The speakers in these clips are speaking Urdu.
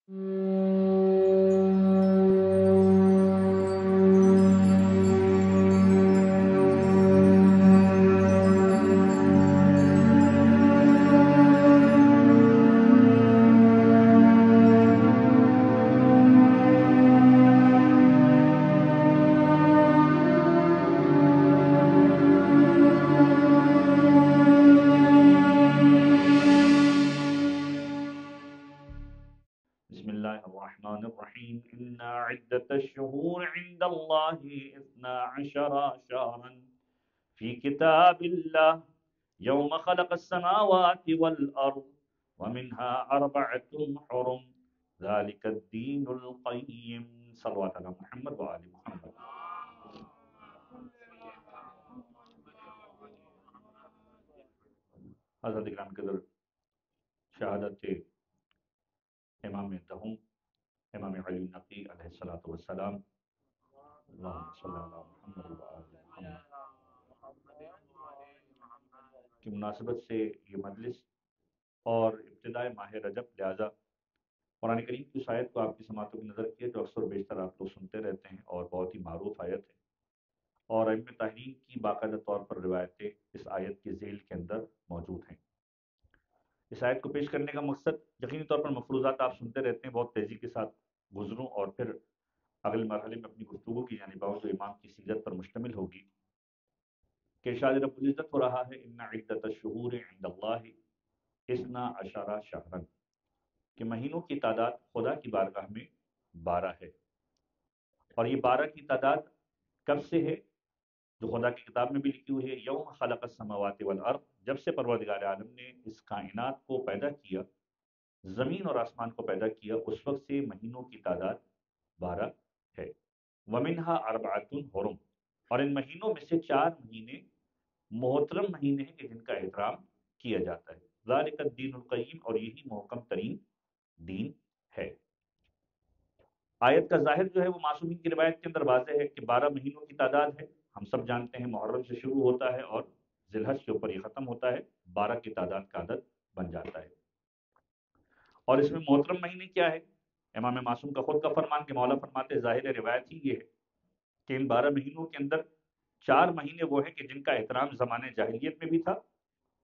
بسم الله الرحمن الرحيم إن عدة الشهور عند الله 12 شهرا في كتاب الله يوم خلق السماوات والأرض ومنها 4 حرم ذلك الدين القيم صلوات على محمد وآل محمد. حضرت اکرام قدر شہادت امام دہم امام علی نقی علیہ السلام اللہم صلی اللہ محمد وآل محمد کی مناسبت سے یہ مجلس اور ابتدائے ماہ رجب، لہٰذا قرآن کریم کی اس آیت کو آپ کی سماعتوں کی نظر کیے جو اکثر و بیشتر آپ لوگ سنتے رہتے ہیں اور بہت ہی معروف آیت ہے، اور ائمہ تحریر کی باقاعدہ طور پر روایتیں اس آیت کے ذیل کے اندر موجود ہیں۔ اس آیت کو پیش کرنے کا مقصد یقینی طور پر مفروضات آپ سنتے رہتے ہیں، بہت تیزی کے ساتھ گزروں اور پھر اگلے مرحلے میں اپنی گفتگو کی جانب آؤں جو امام کی سیرت پر مشتمل ہوگی کہ ارشاد رب العزت ہو رہا ہے ان عدت الشہور عند اللہ 12 شہرا، کہ مہینوں کی تعداد خدا کی بارگاہ میں 12 ہے، اور یہ 12 کی تعداد کب سے ہے جو خدا کی کتاب میں بھی لکھی ہوئی ہے، یوم خلق السماوات والارض، جب سے پروردگار عالم نے اس کائنات کو پیدا کیا، زمین اور آسمان کو پیدا کیا، اس وقت سے مہینوں کی تعداد 12 ہے۔ وَمِنْهَا 4 حرم، اور ان مہینوں میں سے 4 مہینے محترم مہینے ہیں کہ جن کا احترام کیا جاتا ہے۔ ذَلِكَ الدِّينُ الْقَيِّمُ، اور یہی محکم ترین دین ہے۔ آیت کا ظاہر جو ہے وہ معصومین کی روایت کے اندر واضح ہے کہ 12 مہینوں کی تعداد ہے، ہم سب جانتے ہیں محرم سے شروع ہوتا ہے اور ذی الحج کے اوپر یہ ختم ہوتا ہے، 12 کی تعداد کا عدد بن جاتا ہے۔ اور اس میں محترم مہینے کیا ہے؟ امام معصوم کا خود کا فرمان کہ مولا فرماتے ظاہر روایت ہی یہ ہے کہ ان 12 مہینوں کے اندر 4 مہینے وہ ہیں کہ جن کا احترام زمانے جاہلیت میں بھی تھا،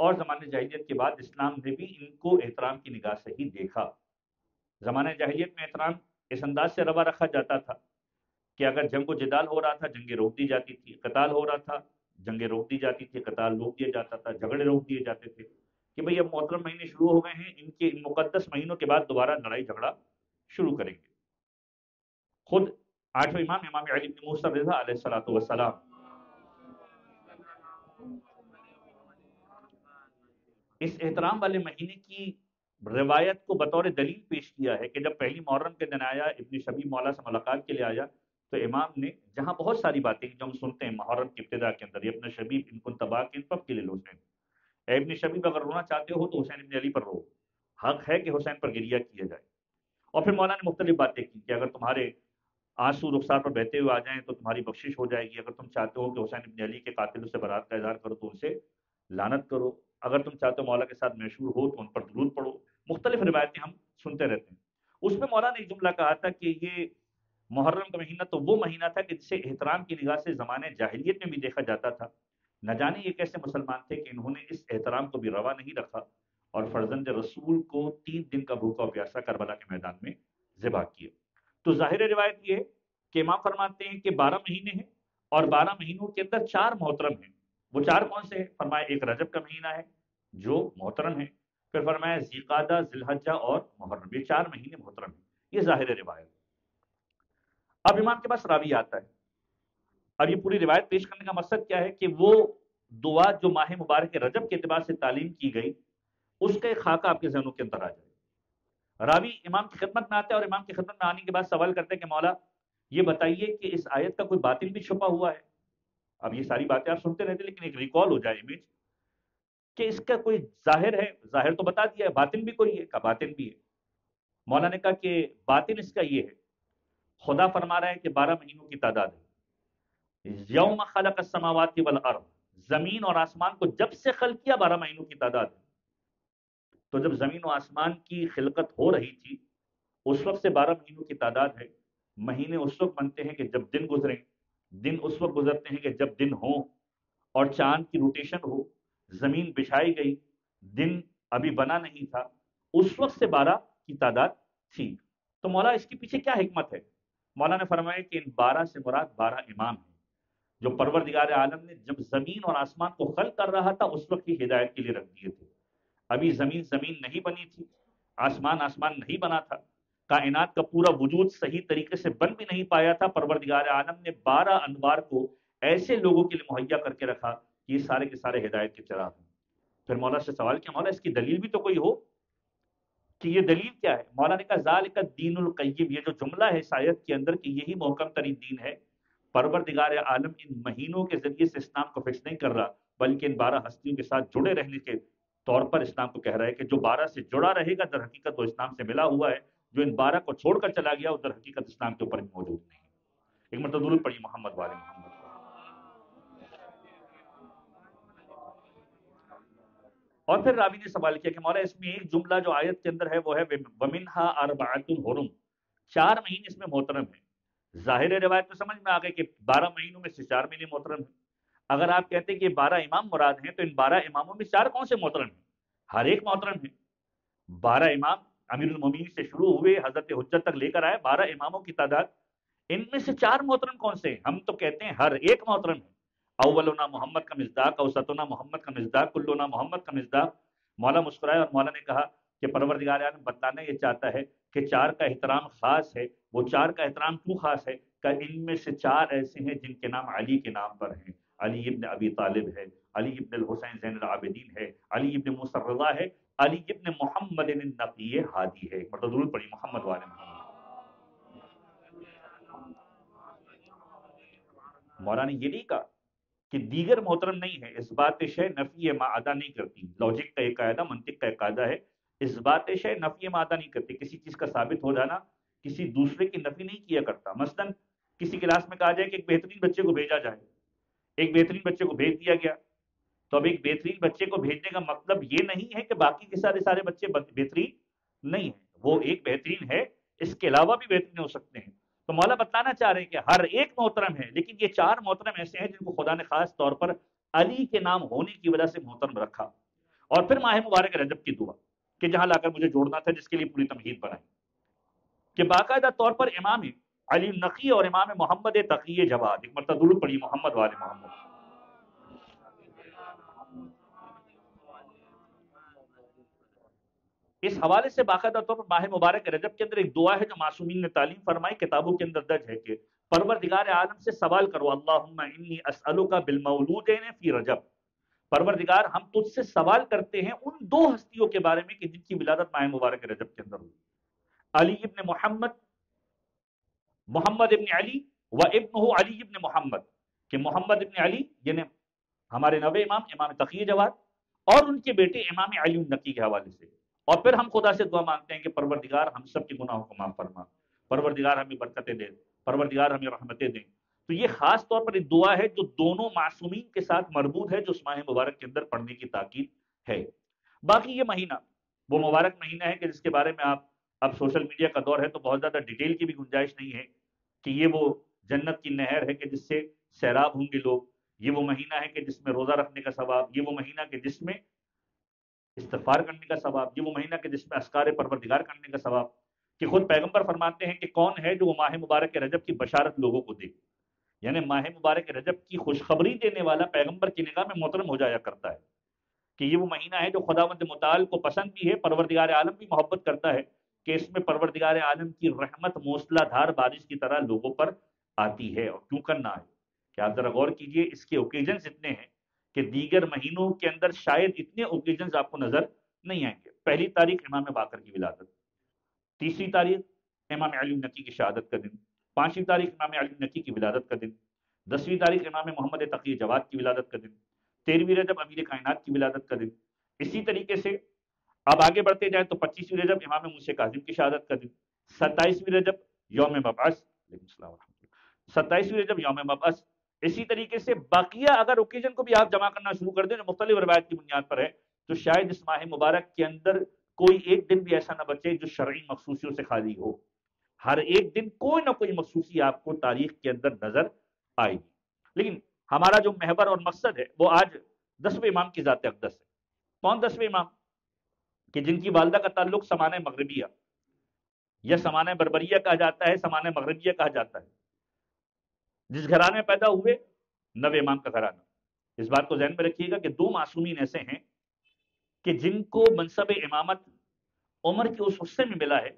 اور زمانے جاہلیت کے بعد اسلام نے بھی ان کو احترام کی نگاہ سے ہی دیکھا۔ زمانے جاہلیت میں احترام اس انداز سے روا رکھا جاتا تھا کہ اگر جنگ و جدال ہو رہا تھا جنگیں روک دی جاتی تھی، قتال ہو رہا تھا جنگیں روک دی جاتی تھی، قتال روک دیا جاتا تھا، جھگڑے روک دیے جاتے تھے کہ بھئی اب محترم مہینے شروع ہو گئے ہیں، ان مقدس مہینوں کے بعد دوبارہ لڑائی جھگڑا شروع کریں گے۔ خود 8ویں امام امام علی بن موسیٰ رضا علیہ السلام اس احترام والے مہینے کی روایت کو بطور دلیل پیش کیا ہے کہ جب پہلی محرم کے دن آیا، ابن شبیب مولا سے ملاقات کے لیے آیا، تو امام نے جہاں بہت ساری باتیں جو ہم سنتے ہیں محرم کی ابتدا کے اندر، ابن شبیب ان کن تباکن فابکی للحسین، اے ابن شبیب اگر رونا چاہتے ہو تو حسین ابن علی پر رو، حق ہے کہ حسین پر گریہ کیا جائے۔ اور پھر مولا نے مختلف باتیں کی کہ اگر تمہارے آنسو رخسار پر بہتے ہوئے آ جائیں تو تمہاری بخشش ہو جائے گی، اگر تم چاہتے ہو کہ حسین ابن علی کے قاتلوں سے برات کا اظہار کرو تو ان سے لعنت کرو، اگر تم چاہتے ہو مولا کے ساتھ میشور ہو تو ان پر درود پڑھو۔ مختلف روایتیں ہم سنتے رہتے ہیں۔ اس میں مولا نے ایک جملہ کہا تھا کہ یہ محرم کا مہینہ تو وہ مہینہ تھا کہ جسے احترام کی نگاہ سے زمانے جاہلیت میں بھی دیکھا جاتا تھا، نہ جانے یہ کیسے مسلمان تھے کہ انہوں نے اس احترام کو بھی روا نہیں رکھا اور فرزند رسول کو 3 دن کا بھوکا پیاسا کربلا کے میدان میں ذبح کیا۔ تو ظاہر روایت یہ ہے کہ امام فرماتے ہیں کہ 12 مہینے ہیں اور 12 مہینوں کے اندر 4 محترم ہیں۔ وہ 4 کون سے ہیں؟ فرمایا ایک رجب کا مہینہ ہے جو محترم ہے، پھر فرمایا ذیقعدہ، ذی الحجہ اور محرم، یہ 4 مہینے محترم ہیں۔ یہ ظاہر روایت۔ اب امام کے پاس راوی آتا ہے، اب یہ پوری روایت پیش کرنے کا مقصد کیا ہے کہ وہ دعا جو ماہ مبارک رجب کے اعتبار سے تعلیم کی گئی اس کا ایک خاکہ آپ کے ذہنوں کے اندر آ جائے۔ راوی امام کی خدمت میں آتا ہے اور امام کی خدمت میں آنے کے بعد سوال کرتے ہیں کہ مولا یہ بتائیے کہ اس آیت کا کوئی باطن بھی چھپا ہوا ہے؟ اب یہ ساری باتیں آپ سنتے رہتے لیکن ایک ریکال ہو جائے امیج کہ اس کا کوئی ظاہر ہے، ظاہر تو بتا دیا ہے، باطن بھی کوئی ہے؟ کا باطن بھی ہے۔ مولا نے کہا کہ باطن اس کا یہ ہے، خدا فرما رہا ہے کہ 12 مہینوں کی تعداد ہے، یوم خلق السماوات والارض، زمین اور آسمان کو جب سے خلق کیا 12 مہینوں کی تعداد ہے۔ تو جب زمین و آسمان کی خلقت ہو رہی تھی اس وقت سے 12 مہینوں کی تعداد ہے. مہینے اس وقت بنتے ہیں کہ جب دن گزریں، دن اس وقت گزرتے ہیں کہ جب دن ہوں اور چاند کی روٹیشن ہو. زمین بچھائی گئی، دن ابھی بنا نہیں تھا، اس وقت سے 12 کی تعداد تھی. تو مولا اس کے پیچھے کیا حکمت ہے؟ مولا نے فرمایا کہ ان 12 سے مراد 12 امام ہیں جو پروردگار عالم نے جب زمین اور آسمان کو خلق کر رہا تھا اس وقت کی ہدایت کے لیے رکھ دیے تھے. ابھی زمین زمین نہیں بنی تھی، آسمان آسمان نہیں بنا تھا، کائنات کا پورا وجود صحیح طریقے سے بن بھی نہیں پایا تھا. پروردگار عالم نے 12 انوار کو ایسے لوگوں کے لیے مہیا کر کے رکھا کہ یہ سارے کے سارے ہدایت کے چراغ ہیں. پھر مولا سے سوال کیا، مولا اس کی دلیل بھی تو کوئی ہو کہ یہ دلیل کیا ہے؟ مولا نے کہا ذالک الدین القیم، یہ جو جملہ ہے اس آیت کے اندر کہ یہی محکم ترین دین ہے. پروردگار عالم ان مہینوں کے ذریعے سے اسلام کو فکس نہیں کر رہا، بلکہ ان 12 ہستیوں کے ساتھ جڑے رہنے کے طور پر اسلام کو کہہ رہا ہے کہ جو 12 سے جڑا رہے گا در حقیقت وہ اسلام سے ملا ہوا ہے، جو ان 12 کو چھوڑ کر چلا گیا وہ در حقیقت اسلام کے اوپر بھی موجود نہیں ہے. ایک مرتبہ درود پڑھیے محمد والے محمد. اور پھر راوی نے سوال کیا کہ مولا اس میں ایک جملہ جو آیت کے اندر ہے وہ ہے وَمِنْهَا أَرْبَعَةٌ حُرُمٌ، 4 مہینے اس میں محترم ہیں. ظاہر روایت میں سمجھ میں آ گئی کہ 12 مہینوں میں سے 4 مہینے محترم ہیں. اگر آپ کہتے ہیں کہ 12 امام مراد ہیں تو ان 12 اماموں میں 4 کون سے محترم ہیں؟ ہر ایک محترم ہے. 12 امام امیر المومنین سے شروع ہوئے حضرت حجت تک لے کر آئے 12 اماموں کی تعداد، ان میں سے 4 محترم کون سے ہیں؟ ہم تو کہتے ہیں ہر ایک محترم ہے. اولنا محمد کا مصداق، اوسطنا محمد کا مصداق، کلنا محمد کا مصداق. مولا مسکرائے اور مولا نے کہا کہ پروردگار عالم بتانا یہ چاہتا ہے کہ 4 کا احترام خاص ہے. وہ 4 کا احترام کیوں خاص ہے؟ کہ ان میں سے 4 ایسے ہیں جن کے نام علی کے نام پر ہیں. علی ابن ابی طالب ہے، علی ابن الحسین زین العابدین ہے، علی ابن موسیٰ الرضا ہے، علی ابن محمد النقی ہادی ہے. مطلب درود پڑھی محمد والے محمد. مولا نے یہ نہیں کہا کہ دیگر محترم نہیں ہے. اس بات شے نفی معادہ نہیں کرتی. لاجک کا ایک قاعدہ، منطق کا ایک قاعدہ ہے، اس بات شے نفی معادہ نہیں کرتی. کسی چیز کا ثابت ہو جانا کسی دوسرے کی نفی نہیں کیا کرتا. مثلا کسی کلاس میں کہا جائے کہ ایک بہترین بچے کو بھیجا جائے، ایک بہترین بچے کو بھیج دیا گیا، تو اب ایک بہترین بچے کو بھیجنے کا مطلب یہ نہیں ہے کہ باقی کے سارے بچے بہترین نہیں ہیں. وہ ایک بہترین ہے، اس کے علاوہ بھی بہترین ہو سکتے ہیں. تو مولا بتانا چاہ رہے ہیں کہ ہر ایک محترم ہے، لیکن یہ 4 محترم ایسے ہیں جن کو خدا نے خاص طور پر علی کے نام ہونے کی وجہ سے محترم رکھا. اور پھر ماہ مبارک رجب کی دعا کہ جہاں لا کر مجھے جوڑنا تھا، جس کے لیے پوری تمہید بنائی کہ باقاعدہ طور پر امام علی نقی اور امام محمد تقی جواد. ایک مرتبہ درود پڑھی محمد والے محمد. اس حوالے سے باقاعدہ طور پر ماہ مبارک رجب کے اندر ایک دعا ہے جو معصومین نے تعلیم فرمائی، کتابوں کے اندر درج ہے کہ پروردگار عالم سے سوال کرو اللہم انی اسألک بالمولودین فی رجب. پروردگار ہم تجھ سے سوال کرتے ہیں ان 2 ہستیوں کے بارے میں کہ جن کی ولادت ماہ مبارک رجب کے اندر ہوئی. علی ابن محمد، محمد ابن علی و ابنہ علی ابن محمد، کہ محمد ابن علی یعنی ہمارے نوے امام امام تقی جواد اور ان کے بیٹے امام علی النقی کے حوالے سے. اور پھر ہم خدا سے دعا مانگتے ہیں کہ پروردگار ہم سب کے گناہوں کو معاف فرما، پروردگار ہمیں برکتیں دے، پروردگار ہمیں رحمتیں دیں. تو یہ خاص طور پر ایک دعا ہے جو دونوں معصومین کے ساتھ مربوط ہے، جو اس ماہ مبارک کے اندر پڑھنے کی تاکید ہے. باقی یہ مہینہ وہ مبارک مہینہ ہے کہ جس کے بارے میں آپ اب سوشل میڈیا کا دور ہے تو بہت زیادہ ڈیٹیل کی بھی گنجائش نہیں ہے کہ یہ وہ جنت کی نہر ہے کہ جس سے سیراب ہوں گے لوگ. یہ وہ مہینہ ہے کہ جس میں روزہ رکھنے کا ثواب، یہ وہ مہینہ کہ جس میں استغفار کرنے کا ثواب، یہ وہ مہینہ کہ جس میں اذکار پروردگار کرنے کا ثواب. کہ خود پیغمبر فرماتے ہیں کہ کون ہے جو وہ ماہ مبارک رجب کی بشارت لوگوں کو دے. یعنی ماہ مبارک رجب کی خوشخبری دینے والا پیغمبر کی نگاہ میں محترم ہو جایا کرتا ہے کہ یہ وہ مہینہ ہے جو خداوند متعال کو پسند بھی ہے، پروردگار عالم بھی محبت کرتا ہے کہ اس میں پروردگار عالم کی رحمت موسلا دھار بارش کی طرح لوگوں پر آتی ہے. اور کیوں کرنا ہے کہ آپ ذرا غور کیجئے، اس کے اوکیجنز اتنے ہیں کہ دیگر مہینوں کے اندر شاید اتنے اوکیجنز آپ کو نظر نہیں آئیں گے. پہلی تاریخ امام باقر کی ولادت، تیسری تاریخ امام علی النقی کی شہادت کا دن، 5ویں تاریخ امام علی النقی کی ولادت کا دن، 10ویں تاریخ امام محمد تقی جواد کی ولادت کا دن، 13ویں رجب امیر کائنات کی ولادت کا دن. اسی طریقے سے اب آگے بڑھتے جائیں تو 25ویں رجب امام موسیٰ کاظم کی شہادت کا دن، 27ویں رجب یوم مبعث، 27ویں رجب یوم مبعث. اسی طریقے سے باقیہ اگر اوکیجن کو بھی آپ جمع کرنا شروع کر دیں جو مختلف روایت کی بنیاد پر ہے تو شاید اس ماہ مبارک کے اندر کوئی ایک دن بھی ایسا نہ بچے جو شرعی مخصوصیوں سے خالی ہو. ہر ایک دن کوئی نہ کوئی مخصوصی آپ کو تاریخ کے اندر نظر آئے گی. لیکن ہمارا جو محور اور مقصد ہے وہ آج 10ویں امام کی ذات اقدس ہے. کون 10ویں امام؟ کہ جن کی والدہ کا تعلق سمانہ مغربیہ یا سمانہ بربریہ کہا جاتا ہے، سمانہ مغربیہ کہا جاتا ہے. جس گھرانے میں پیدا ہوئے، 9ویں امام کا گھرانہ. اس بات کو ذہن میں رکھیے گا کہ 2 معصومین ایسے ہیں کہ جن کو منصب امامت عمر کے اس حصے میں ملا ہے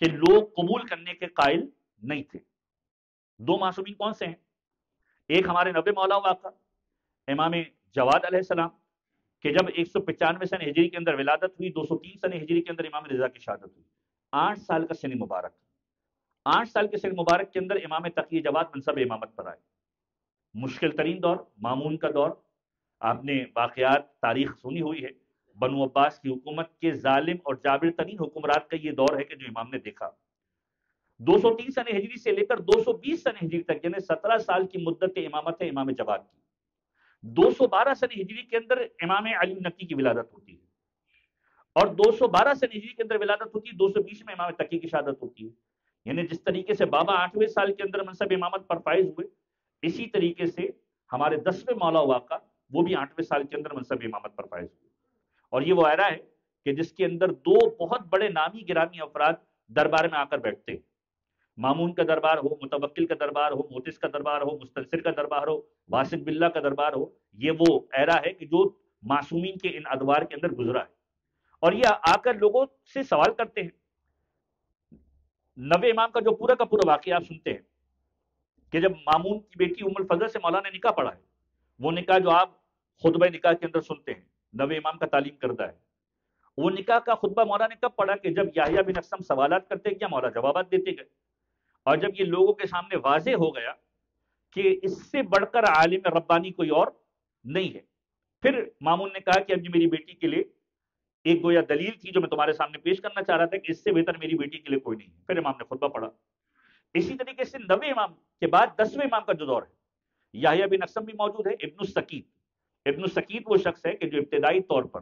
کہ لوگ قبول کرنے کے قائل نہیں تھے. 2 معصومین کون سے ہیں؟ ایک ہمارے 90 مولا واقع امام جواد علیہ السلام کہ جب 195 سن ہجری کے اندر ولادت ہوئی، 203 سن ہجری کے اندر امام رضا کی شہادت ہوئی. 8 سال کا سن مبارک، 8 سال کے سن مبارک کے اندر امام تقی جواد منصب امامت پر آئے. مشکل ترین دور، مامون کا دور. آپ نے واقعات تاریخ سنی ہوئی ہے. بنو عباس کی حکومت کے ظالم اور جابر ترین حکمرات کا یہ دور ہے کہ جو امام نے دیکھا. 203 سن ہجری سے لے کر 220 سن ہجری تک، یعنی 17 سال کی مدت امامت ہے امام جواد کی. 212 سن ہجری کے اندر امام علی نقی کی ولادت ہوتی ہے، اور 212 سن ہجری کے اندر ولادت ہوتی ہے، 220 میں امام تقی کی شہادت ہوتی ہے. یعنی جس طریقے سے بابا 8ویں سال کے اندر منصب امامت پر فائز ہوئے، اسی طریقے سے ہمارے 10ویں مولا واقع وہ بھی 8ویں سال کے اندر منصب امامت پر فائز ہوئے. اور یہ وہ ایرا ہے کہ جس کے اندر 2 بہت بڑے نامی گرامی افراد دربار میں آ کر بیٹھتے ہیں. مامون کا دربار ہو، متوکل کا دربار ہو، موتس کا دربار ہو، مستنصر کا دربار ہو، واسط باللہ کا دربار ہو. یہ وہ ایرا ہے کہ جو معصومین کے ان ادوار کے اندر گزرا ہے. اور یہ آ کر لوگوں سے سوال کرتے ہیں. 90 امام کا جو پورا کا پورا واقعہ آپ سنتے ہیں کہ جب مامون کی بیٹی ام الفضل سے مولانا نے نکاح پڑھا ہے، وہ نکاح جو آپ خطبہ نکاح کے اندر سنتے ہیں، 90 امام کا تعلیم کردہ ہے. وہ نکاح کا خطبہ مولا نے کب پڑھا؟ کہ جب یحییٰ بن اقسم سوالات کرتے گیا، مولا جوابات دیتے گئے. اور جب یہ لوگوں کے سامنے واضح ہو گیا کہ اس سے بڑھ کر عالم ربانی کوئی اور نہیں ہے، پھر مامون نے کہا کہ اب یہ میری بیٹی کے لیے ایک گویا دلیل تھی جو میں تمہارے سامنے پیش کرنا چاہ رہا تھا کہ اس سے بہتر میری بیٹی کے لیے کوئی نہیں. پھر امام نے خطبہ پڑھا. اسی طریقے سے 90 امام کے بعد 10ویں امام کا جو دور ہے، یحییٰ بن اقسم بھی موجود ہے. ابن السکیت، ابن السکیت وہ شخص ہے کہ جو ابتدائی طور پر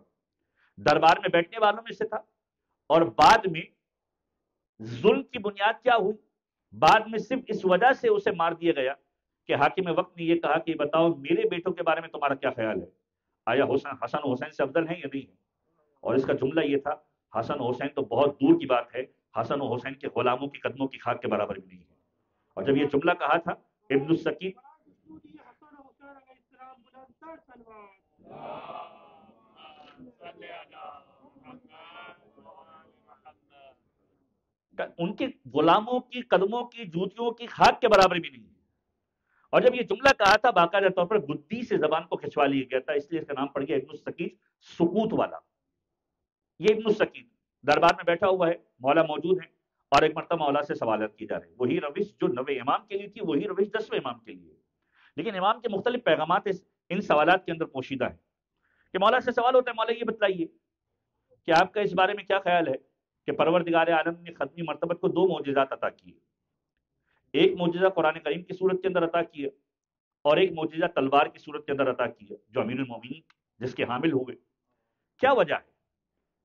دربار میں بیٹھنے والوں میں سے تھا، اور بعد میں ظلم کی بنیاد کیا ہوئی؟ بعد میں صرف اس وجہ سے اسے مار دیا گیا کہ حاکم وقت نے یہ کہا کہ بتاؤ میرے بیٹوں کے بارے میں تمہارا کیا خیال ہے، آیا حسن و حسین سے افضل ہیں یا نہیں ہے؟ اور اس کا جملہ یہ تھا، حسن و حسین تو بہت دور کی بات ہے، حسن و حسین کے غلاموں کی قدموں کی خاک کے برابر بھی نہیں ہے. اور جب یہ جملہ کہا تھا ابن السکیت، ان کے غلاموں کی قدموں کی جوتیوں کی خاک کے برابر بھی نہیں ہے. اور جب یہ جملہ کہا تھا باقاعدہ طور پر گدی سے زبان کو کھنچوا لیا گیا تھا، اس لیے اس کا نام پڑ گیا ابن السکیت، سکوت والا. یہ ابن السکیت دربار میں بیٹھا ہوا ہے، مولا موجود ہیں، اور ایک مرتبہ مولا سے سوالات کی جا رہے ہیں. وہی روش جو 90 امام کے لیے تھی، وہی روش 10ویں امام کے لیے. لیکن امام کے مختلف پیغامات ان سوالات کے اندر پوشیدہ ہیں. کہ مولا سے سوال ہوتا ہے، مولا یہ بتلائیے کہ آپ کا اس بارے میں کیا خیال ہے کہ پروردگار عالم نے ختمی مرتبت کو 2 معجزات عطا کیے. ایک معجزہ قرآن کریم کی صورت کے اندر عطا کیا، اور ایک معجزہ تلوار کی صورت کے اندر عطا کیا جو امیر المومنین جس کے حامل ہوئے. کیا وجہ ہے؟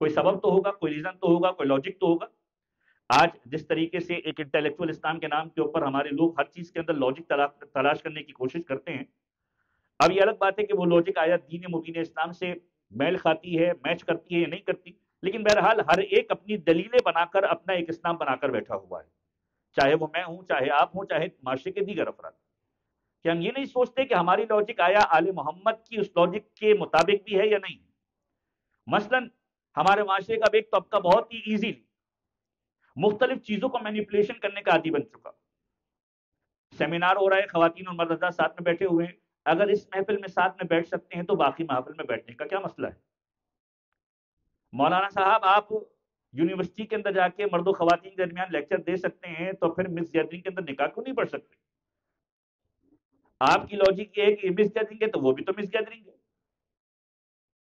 کوئی سبب تو ہوگا، کوئی ریزن تو ہوگا، کوئی لاجک تو ہوگا. آج جس طریقے سے ایک انٹیلیکچوئل اسلام کے نام کے اوپر ہمارے لوگ ہر چیز کے اندر لاجک تلاش کرنے کی کوشش کرتے ہیں، اب یہ الگ بات ہے کہ وہ لاجک آیا دین مبین اسلام سے میل کھاتی ہے، میچ کرتی ہے یا نہیں کرتی. لیکن بہرحال ہر ایک اپنی دلیلیں بنا کر اپنا ایک اسلام بنا کر بیٹھا ہوا ہے، چاہے وہ میں ہوں، چاہے آپ ہوں، چاہے معاشرے کے دیگر افراد. کہ ہم یہ نہیں سوچتے کہ ہماری لاجک آیا آل محمد کی اس لاجک کے مطابق بھی ہے یا نہیں. مثلا ہمارے معاشرے کا ایک طبقہ بہت ہی ایزیلی مختلف چیزوں کو مینیپولیشن کرنے کا عادی بن چکا. سیمینار ہو رہا ہے، خواتین اور مرد حضرات ساتھ میں بیٹھے ہوئے ہیں، اگر اس محفل میں ساتھ میں بیٹھ سکتے ہیں تو باقی محفل میں بیٹھنے کا کیا مسئلہ ہے؟ مولانا صاحب آپ یونیورسٹی کے اندر جا کے مرد و خواتین کے درمیان لیکچر دے سکتے ہیں، تو پھر مس گیدرنگ کے اندر نکاح کیوں نہیں پڑھ سکتے؟ آپ کی لاجک یہ ہے کہ مس گیدرنگ ہے تو وہ بھی تو مس گیدرنگ ہے.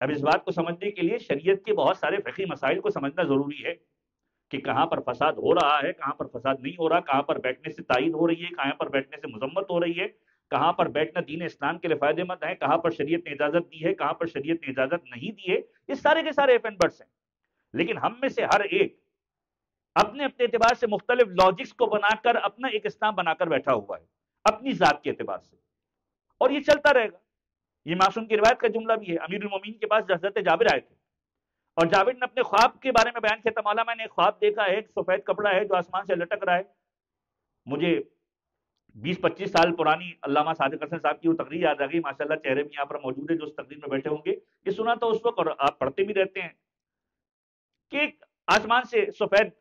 اب اس بات کو سمجھنے کے لیے شریعت کے بہت سارے فقہی مسائل کو سمجھنا ضروری ہے کہ کہاں پر فساد ہو رہا ہے، کہاں پر فساد نہیں ہو رہا، کہاں پر بیٹھنے سے تائید ہو رہی ہے، کہاں پر بیٹھنے سے مذمت ہو رہی ہے، کہاں پر بیٹھنا دین اسلام کے لیے فائدہ مند ہے، کہاں پر شریعت نے اجازت دی ہے، کہاں پر شریعت نے اجازت نہیں دی ہے. یہ سارے کے سارے ایف اینڈ بٹس ہیں. لیکن ہم میں سے ہر ایک اپنے اپنے اعتبار سے مختلف لاجکس کو بنا کر اپنا ایک اسلام بنا کر بیٹھا ہوا ہے اپنی ذات کے اعتبار سے، اور یہ چلتا رہے گا۔ یہ معصوم کی روایت کا جملہ بھی ہے۔ امیر المومنین کے پاس حضرت جابر آئے تھے اور جابر نے اپنے خواب کے بارے میں بیان کیا تھا، مولا میں نے ایک خواب دیکھا ہے، ایک سفید کپڑا ہے جو آسمان سے لٹک رہا ہے۔ مجھے 20-25 سال پرانی علامہ صادق حسن صاحب کی وہ تقریر یاد آ گئی، ماشاءاللہ چہرے بھی یہاں پر موجود ہے جو اس تقریر میں بیٹھے ہوں گے، یہ سنا تھا اس وقت اور آپ پڑھتے بھی رہتے ہیں کہ ایک آسمان سے سفید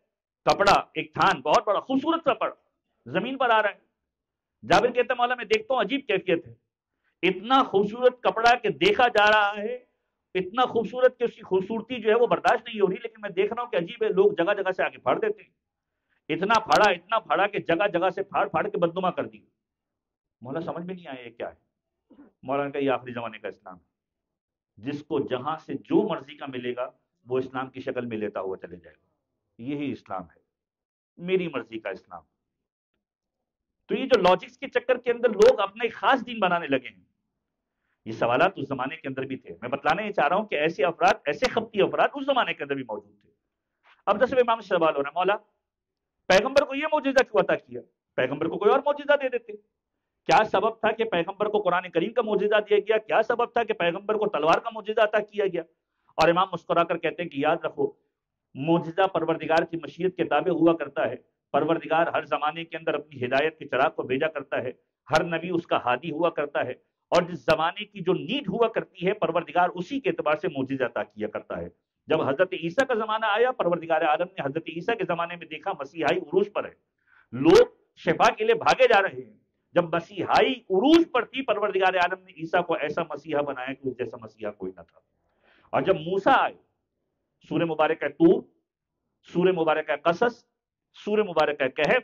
کپڑا، ایک تھان بہت بڑا خوبصورت کپڑا زمین پر آ رہا ہے۔ جابر کہتا ہے مولا میں دیکھتا ہوں عجیب کیفیت ہے، اتنا خوبصورت کپڑا کہ دیکھا جا رہا ہے، اتنا خوبصورت کہ اس کی خوبصورتی جو ہے وہ برداشت نہیں ہو رہی، لیکن میں دیکھ رہا ہوں کہ عجیب ہے، لوگ جگہ جگہ سے آگے پھاڑ دیتے ہیں، اتنا پھاڑا کہ جگہ جگہ سے پھاڑ پھاڑ کے بدنما کر دی۔ مولا سمجھ میں نہیں آیا یہ کیا ہے؟ مولا نے کہا یہ آخری زمانے کا اسلام ہے، جس کو جہاں سے جو مرضی کا ملے گا وہ اسلام کی شکل میں لیتا ہوا چلے جائے گا، یہی اسلام ہے، میری مرضی کا اسلام۔ تو یہ جو لاجکس کے چکر کے اندر لوگ اپنا ایک خاص دین بنانے لگے ہیں، یہ سوالات اس زمانے کے اندر بھی تھے۔ میں بتلانا یہ چاہ رہا ہوں کہ ایسے افراد، ایسے خبتی افراد اس زمانے کے اندر بھی موجود تھے۔ اب دس امام سے سوال ہو رہا ہے، مولا پیغمبر کو یہ معجزہ کیوں عطا کیا؟ پیغمبر کو کوئی اور معجزہ دے دیتے۔ کیا سبب تھا کہ پیغمبر کو قرآن کریم کا معجزہ دیا گیا؟ کیا سبب تھا کہ پیغمبر کو تلوار کا معجزہ عطا کیا گیا؟ اور امام مسکرا کر کہتے ہیں کہ یاد رکھو، معجزہ پروردگار کی مشیت کے تابع ہوا کرتا ہے۔ پروردگار ہر زمانے کے اندر اپنی ہدایت کے چراغ کو بھیجا کرتا ہے، ہر نبی اس کا ہادی ہوا کرتا ہے، اور جس زمانے کی جو نیڈ ہوا کرتی ہے پروردگار اسی کے اعتبار سے معجزہ عطا کیا کرتا ہے۔ جب حضرت عیسیٰ کا زمانہ آیا، پروردگار عالم نے حضرت عیسیٰ کے زمانے میں دیکھا مسیحائی عروج پر ہے، لوگ شفا کے لیے بھاگے جا رہے ہیں۔ جب مسیحائی عروج پر تھی، پروردگار عالم نے عیسیٰ کو ایسا مسیحا بنایا کہ اس جیسا مسیحا کوئی نہ تھا۔ اور جب موسیٰ آئے، سورہ مبارکہ طور، سورہ مبارکہ قصص، سورہ مبارکہ کہف،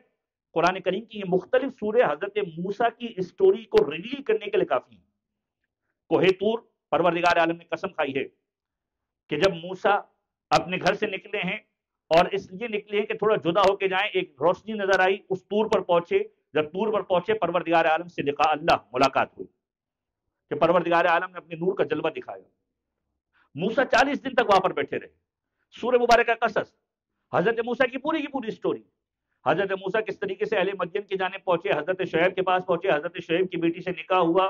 قرآن کریم کی یہ مختلف سورے حضرت موسیٰ کی اسٹوری کو ریویل کرنے کے لیے کافی ہیں۔ کوہ طور، پروردگار عالم نے قسم کھائی ہے کہ جب موسیٰ اپنے گھر سے نکلے ہیں اور اس لیے نکلے ہیں کہ تھوڑا جدا ہو کے جائیں، ایک روشنی نظر آئی، اس طور پر پہنچے، جب طور پر پہنچے پروردگار عالم سے لقاء اللہ، ملاقات ہوئی کہ پروردگار عالم نے اپنے نور کا جلوہ دکھایا۔ موسیٰ 40 دن تک وہاں پر بیٹھے رہے۔ سورہ مبارکہ قصص، حضرت موسیٰ کی پوری اسٹوری، حضرت موسیٰ کس طریقے سے اہل مدین کی جانب پہنچے، حضرت شعیب کے پاس پہنچے، حضرت شعیب کی بیٹی سے نکاح ہوا،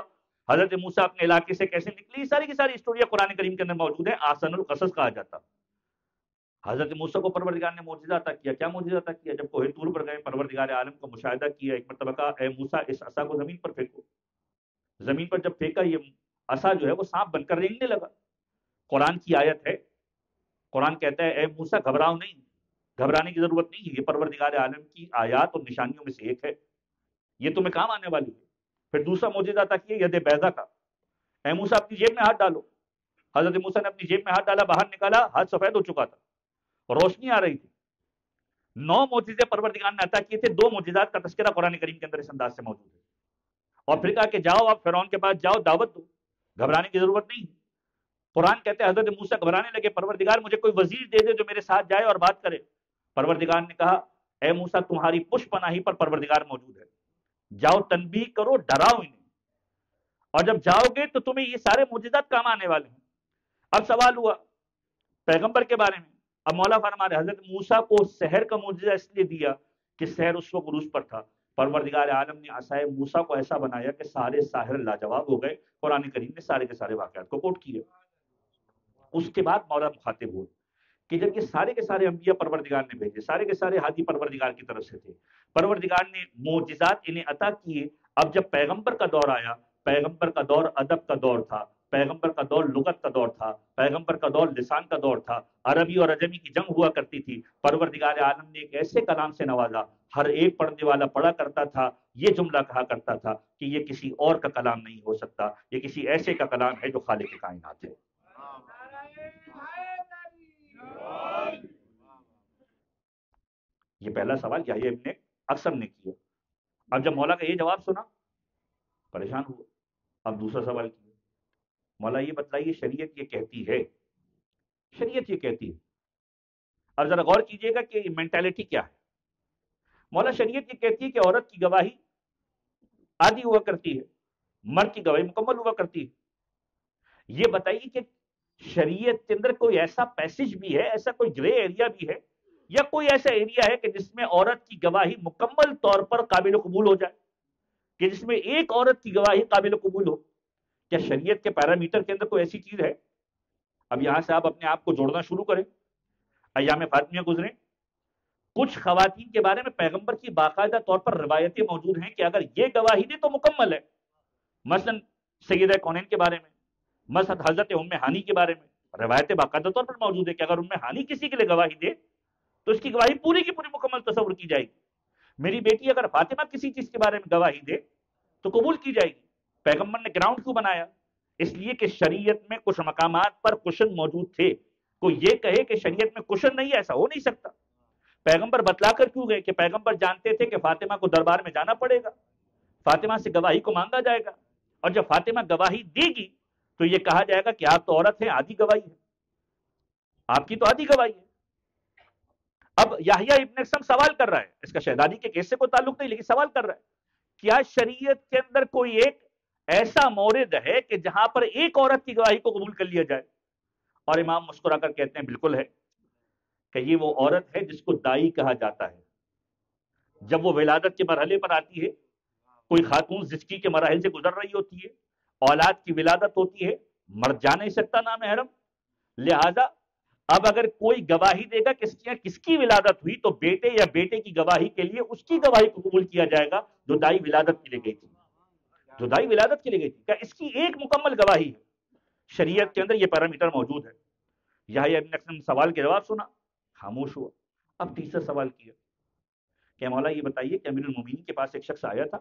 حضرت موسیٰ اپنے علاقے سے کیسے نکلی، ساری کی ساری اسٹوریاں قرآن کریم کے اندر موجود ہیں، احسن القصص کہا جاتا۔ حضرت موسیٰ کو پروردگار نے معجزہ عطا کیا۔ کیا معجزہ عطا کیا؟ جب کوہ طور پر گئے، پروردگار عالم کو مشاہدہ کیا، ایک مرتبہ کہا اے موسیٰ اس عصا کو زمین پر پھینکو۔ زمین پر جب پھینکا، یہ عصا جو ہے وہ سانپ بن کر رینگنے لگا۔ قرآن کی آیت ہے، قرآن کہتا ہے اے موسیٰ گھبراؤ نہیں، گھبرانے کی ضرورت نہیں ہے، یہ پروردگار عالم کی آیات اور نشانیوں میں سے ایک ہے، یہ تمہیں کام آنے والی ہے۔ پھر دوسرا معجزہ عطا کیا ید بیضا کا، اے موسیٰ اپنی جیب میں ہاتھ ڈالو۔ حضرت موسیٰ نے اپنی جیب میں ہاتھ ڈالا، باہر نکالا، ہاتھ سفید ہو چکا تھا، روشنی آ رہی تھی۔ 9 معجزے پروردگار نے عطا کیے تھے، 2 معجزات کا تذکرہ قرآن کریم کے اندر اس انداز سے موجود ہے۔ اور پھر کہا کہ جاؤ آپ فرعون کے پاس جاؤ، دعوت دو، گھبرانے کی ضرورت نہیں۔ قرآن کہتے ہیں حضرت موسیٰ گھبرانے لگے، پروردگار مجھے کوئی وزیر دے دے جو میرے ساتھ جائے اور بات کرے۔ پروردگار نے کہا اے موسیٰ تمہاری پشت پناہی پر پروردگار موجود ہے، جاؤ تنبیہ کرو، ڈراؤ انہیں، اور جب جاؤ گے تو تمہیں یہ سارے معجزات کام آنے والے ہیں۔ اب سوال ہوا پیغمبر کے بارے میں، اب مولا فرما رہے حضرت موسیٰ کو سحر کا معجزہ اس لیے دیا کہ سحر اس وقت عروج پر تھا، پروردگار عالم نے عصائے موسیٰ کو ایسا بنایا کہ سارے ساحر لاجواب ہو گئے۔ قرآن کریم نے سارے کے سارے واقعات کو کوٹ کیا۔ اس کے بعد مولا مخاطب ہوئے کہ جب یہ سارے کے سارے انبیاء پروردگار نے بھیجے، سارے کے سارے ہادی پروردگار کی طرف سے تھے، پروردگار نے معجزات انہیں عطا کیے۔ اب جب پیغمبر کا دور آیا، پیغمبر کا دور ادب کا دور تھا، پیغمبر کا دور لغت کا دور تھا، پیغمبر کا دور لسان کا دور تھا، عربی اور عجمی کی جنگ ہوا کرتی تھی۔ پروردگار عالم نے ایک ایسے کلام سے نوازا، ہر ایک پڑھنے والا پڑھا کرتا تھا، یہ جملہ کہا کرتا تھا کہ یہ کسی اور کا کلام نہیں ہو سکتا، یہ کسی ایسے کا کلام ہے جو خالق کائنات ہے۔ یہ پہلا سوال یحییٰ ابن اکثر نے کیا۔ اب جب مولا کا یہ جواب سنا پریشان ہوا، اب دوسرا سوال کیا، مولا یہ بتلائیے شریعت یہ کہتی ہے، شریعت یہ کہتی ہے، اب ذرا غور کیجئے گا کہ مینٹالٹی کیا ہے۔ مولا شریعت یہ کہتی ہے کہ عورت کی گواہی آدھی ہوا کرتی ہے، مرد کی گواہی مکمل ہوا کرتی ہے۔ یہ بتائیے کہ شریعت کے اندر کوئی ایسا پیسج بھی ہے، ایسا کوئی گرے ایریا بھی ہے، یا کوئی ایسا ایریا ہے کہ جس میں عورت کی گواہی مکمل طور پر قابل قبول ہو جائے، کہ جس میں ایک عورت کی گواہی قابل قبول ہو؟ کیا شریعت کے پیرامیٹر کے اندر کوئی ایسی چیز ہے؟ اب یہاں سے آپ اپنے آپ کو جوڑنا شروع کریں. ایام فاطمیہ گزرے، کچھ خواتین کے بارے میں پیغمبر کی باقاعدہ طور پر روایتیں موجود ہیں کہ اگر یہ گواہی دے تو مکمل ہے. مثلا سیدہ کونین کے بارے میں، مثلا حضرت ام ہانی کے بارے میں روایتیں باقاعدہ طور پر موجود ہے کہ اگر ام ہانی کسی کے لیے گواہی دے تو اس کی گواہی پوری کی پوری مکمل تصور کی جائے گی. میری بیٹی اگر فاطمہ کسی چیز کے بارے میں گواہی دے تو قبول کی جائے گی. پیغمبر نے گراؤنڈ کیوں بنایا؟ اس لیے کہ شریعت میں کچھ مقامات پر کشن موجود تھے. کوئی یہ کہے کہ شریعت میں کشن نہیں ہے، ایسا ہو نہیں سکتا. پیغمبر بتلا کر کیوں گئے؟ کہ پیغمبر جانتے تھے کہ فاطمہ کو دربار میں جانا پڑے گا، فاطمہ سے گواہی کو مانگا جائے گا، اور جب فاطمہ گواہی دے گی تو یہ کہا جائے گا کہ آپ تو عورت ہیں، آدھی گواہی ہے، آپ کی تو آدھی گواہی ہے. اب یحییٰ ابن اکثم سوال کر رہا ہے، اس کا شہزادی کے کیس سے کوئی تعلق نہیں، لیکن سوال کر رہا ہے کیا شریعت کے اندر کوئی ایک ایسا مورد ہے کہ جہاں پر ایک عورت کی گواہی کو قبول کر لیا جائے؟ اور امام مسکرا کر کہتے ہیں بالکل ہے، کہ یہ وہ عورت ہے جس کو دائی کہا جاتا ہے. جب وہ ولادت کے مرحلے پر آتی ہے، کوئی خاتون زچگی کے مراحل سے گزر رہی ہوتی ہے، اولاد کی ولادت ہوتی ہے، مرد جا نہیں سکتا نامحرم، لہذا اب اگر کوئی گواہی دے گا کس کی ولادت ہوئی تو بیٹے یا بیٹے کی گواہی کے لیے اس کی گواہی کو قبول کیا جائے گا جو دائی ولادت کے لیے گئی تھی. جو دائی ولادت کے لیے گئی تھی کیا اس کی ایک مکمل گواہی ہے؟ شریعت کے اندر یہ پیرامیٹر موجود ہے. یحییٰ ابن اکثم سوال کے جواب سنا، خاموش ہوا. اب تیسرا سوال کیا کہ مولا یہ بتائیے کہ امیر المومنین کے پاس ایک شخص آیا تھا،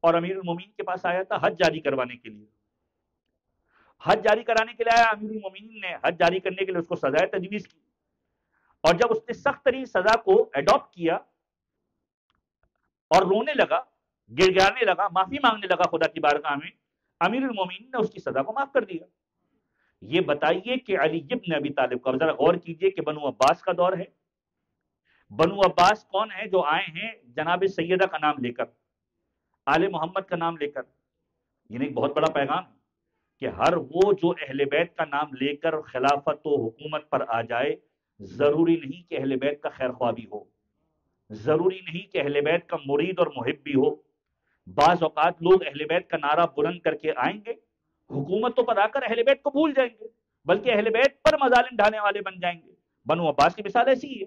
اور امیر المومنین کے پاس آیا تھا حج جاری کروانے کے لیے. حج جاری کرانے کے لیے آیا، امیر المومنین نے حج جاری کرنے کے لیے اس کو سزائے تجویز کی، اور جب اس نے سخت ترین سزا کو ایڈاپٹ کیا اور رونے لگا، گر گرانے لگا، معافی مانگنے لگا خدا کی بارگاہ میں، امیر المومنین نے اس کی سزا کو معاف کر دیا. یہ بتائیے کہ علی ابن ابی طالب کا ذرا غور کیجئے کہ بنو عباس کا دور ہے. بنو عباس کون ہیں؟ جو آئے ہیں جناب سیدہ کا نام لے کر، آل محمد کا نام لے کر. یہ ایک بہت بڑا پیغام ہے کہ ہر وہ جو اہل بیت کا نام لے کر خلافت و حکومت پر آ جائے، ضروری نہیں کہ اہل بیت کا خیر خواہ بھی ہو، ضروری نہیں کہ اہل بیت کا مرید اور محب بھی ہو. بعض اوقات لوگ اہل بیت کا نعرہ بلند کر کے آئیں گے، حکومتوں پر آ کر اہل بیت کو بھول جائیں گے، بلکہ اہل بیت پر مظالم ڈھانے والے بن جائیں گے. بنو عباس کی مثال ایسی ہی ہے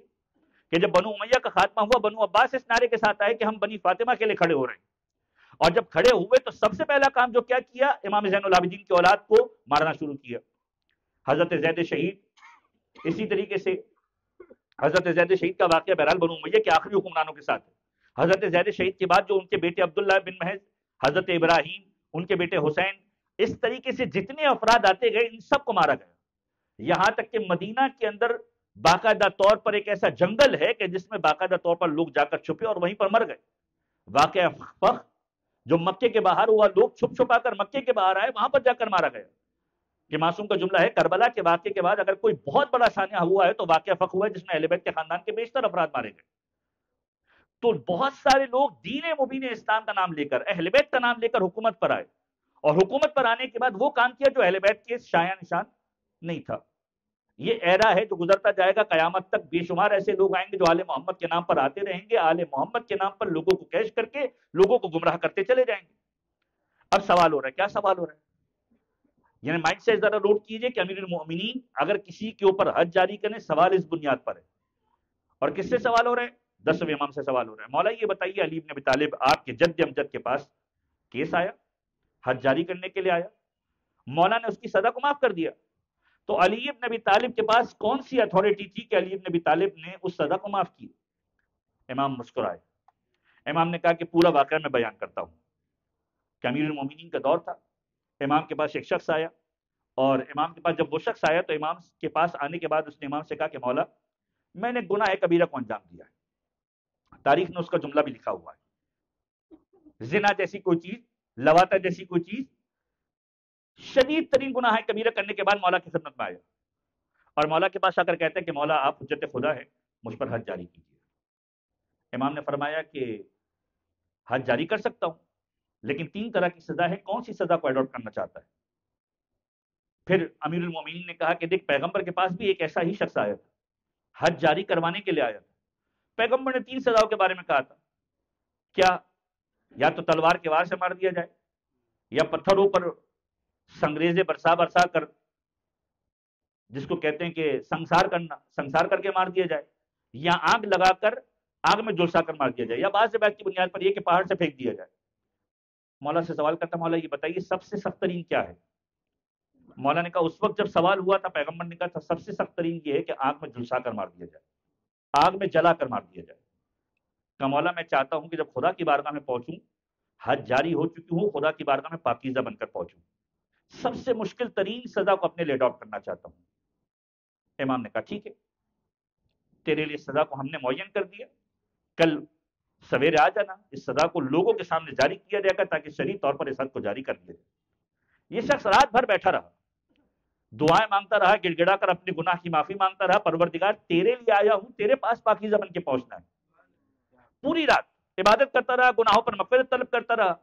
کہ جب بنو امیہ کا خاتمہ ہوا، بنو عباس اس نعرے کے ساتھ آئے کہ ہم بنی فاطمہ کے لیے کھڑے ہو رہے ہیں. اور جب کھڑے ہوئے تو سب سے پہلا کام جو کیا امام زین العابدین کی اولاد کو مارنا شروع کیا. حضرت زید شہید، اسی طریقے سے حضرت زید شہید کا واقعہ بہرحال بنو امیہ کے آخری حکمرانوں کے ساتھ ہے. حضرت زید شہید کے بعد جو ان کے بیٹے عبداللہ بن محض، حضرت ابراہیم، ان کے بیٹے حسین، اس طریقے سے جتنے افراد آتے گئے ان سب کو مارا گیا. یہاں تک کہ مدینہ کے اندر باقاعدہ طور پر ایک ایسا جنگل ہے کہ جس میں باقاعدہ طور پر لوگ جا کر چھپے اور وہیں پر مر گئے. واقعہ فخ جو مکے کے باہر ہوا، لوگ چھپ چھپا کر مکے کے باہر آئے، وہاں پر جا کر مارا گیا. کہ معصوم کا جملہ ہے کربلا کے واقعے کے بعد اگر کوئی بہت بڑا شانیہ ہوا ہے تو واقعہ فخ ہوا ہے جس میں اہل بیت کے خاندان کے بیشتر افراد مارے گئے. تو بہت سارے لوگ دین مبین اسلام کا نام لے کر، اہل بیت کا نام لے کر حکومت پر آئے، اور حکومت پر آنے کے بعد وہ کام کیا جو اہل بیت کے شایان نشان نہیں تھا. یہ ایرا ہے جو گزرتا جائے گا، قیامت تک بے شمار ایسے لوگ آئیں گے جو آل محمد کے نام پر آتے رہیں گے، آل محمد کے نام پر لوگوں کو کیش کر کے لوگوں کو گمراہ کرتے چلے جائیں گے. اب سوال ہو رہا ہے، کیا سوال ہو رہا ہے؟ یعنی مائنڈ سے ذرا نوٹ کیجئے کہ امیر المؤمنین اگر کسی کے اوپر حج جاری کریں، سوال اس بنیاد پر ہے. اور کس سے سوال ہو رہا ہے؟ 10ویں امام سے سوال ہو رہا ہے. مولا یہ بتائیے علی بن ابی طالب آپ کے جد امجد کے پاس کیس آیا، حج جاری کرنے کے لیے آیا، مولا نے اس کی سزا کو معاف کر دیا. تو علی بن ابی طالب کے پاس کون سی اتھارٹی تھی کہ علی بن ابی طالب نے اس سزا کو معاف کی؟ امام مسکرائے. امام نے کہا کہ پورا واقعہ میں بیان کرتا ہوں کہ امیر المومنین کا دور تھا، امام کے پاس ایک شخص آیا، اور امام کے پاس جب وہ شخص آیا تو امام کے پاس آنے کے بعد اس نے امام سے کہا کہ مولا میں نے گناہ کبیرہ کو انجام دیا ہے. تاریخ میں اس کا جملہ بھی لکھا ہوا ہے. زنا جیسی کوئی چیز، لواطہ جیسی کوئی چیز، شدید ترین گناہ کبیرہ کرنے کے بعد مولا کی خدمت میں آیا، اور مولا کے پاس آ کر کہتے ہیں کہ مولا آپ حجت خدا ہے، مجھ پر حج جاری کیجیے. امام نے فرمایا کہ حج جاری کر سکتا ہوں، لیکن 3 طرح کی سزا ہے، کون سی سزا کو ایڈاپٹ کرنا چاہتا ہے؟ پھر امیر المومنین نے کہا کہ دیکھ پیغمبر کے پاس بھی ایک ایسا ہی شخص آیا تھا، حج جاری کروانے کے لیے آیا تھا. پیغمبر نے 3 سزاؤں کے بارے میں کہا تھا. کیا؟ یا تو تلوار کے وار سے مار دیا جائے، یا پتھروں پر سنگریزے برسا برسا کر، جس کو کہتے ہیں کہ سنسار کرنا، سنسار کر کے مار دیا جائے، یا آگ لگا کر آگ میں جلسا کر مار دیا جائے، یا بعض روایت کی بنیاد پر یہ کہ پہاڑ سے پھینک دیا جائے. مولا سے سوال کرتا، مولا یہ بتائیے سب سے سخت ترین کیا ہے؟ مولا نے کہا اس وقت جب سوال ہوا تھا پیغمبر نے کہا تھا سب سے سخت ترین یہ ہے کہ آگ میں جلسا کر مار دیا جائے، آگ میں جلا کر مار دیا جائے. کہ مولا میں چاہتا ہوں کہ جب خدا کی بارگاہ میں پہنچوں، حج جاری ہو چکی ہوں، خدا کی بارگاہ میں پاکیزہ بن کر پہنچوں، سب سے مشکل ترین سزا کو اپنے لیے اڈاپٹ کرنا چاہتا ہوں. امام نے کہا ٹھیک ہے، تیرے لیے سزا کو ہم نے معین کر دیا، کل سویرے آ جانا، اس سزا کو لوگوں کے سامنے جاری کیا جائے گا تاکہ شرعی طور پر اس حد کو جاری کر دیا جائے. یہ شخص رات بھر بیٹھا رہا، دعائیں مانگتا رہا، گڑ گڑا کر اپنے گناہ کی معافی مانگتا رہا، پروردگار تیرے لیے آیا ہوں، تیرے پاس پاکیزہ بن کے پہنچنا ہے. پوری رات عبادت کرتا رہا، گناہوں پر مغفرت طلب کرتا رہا،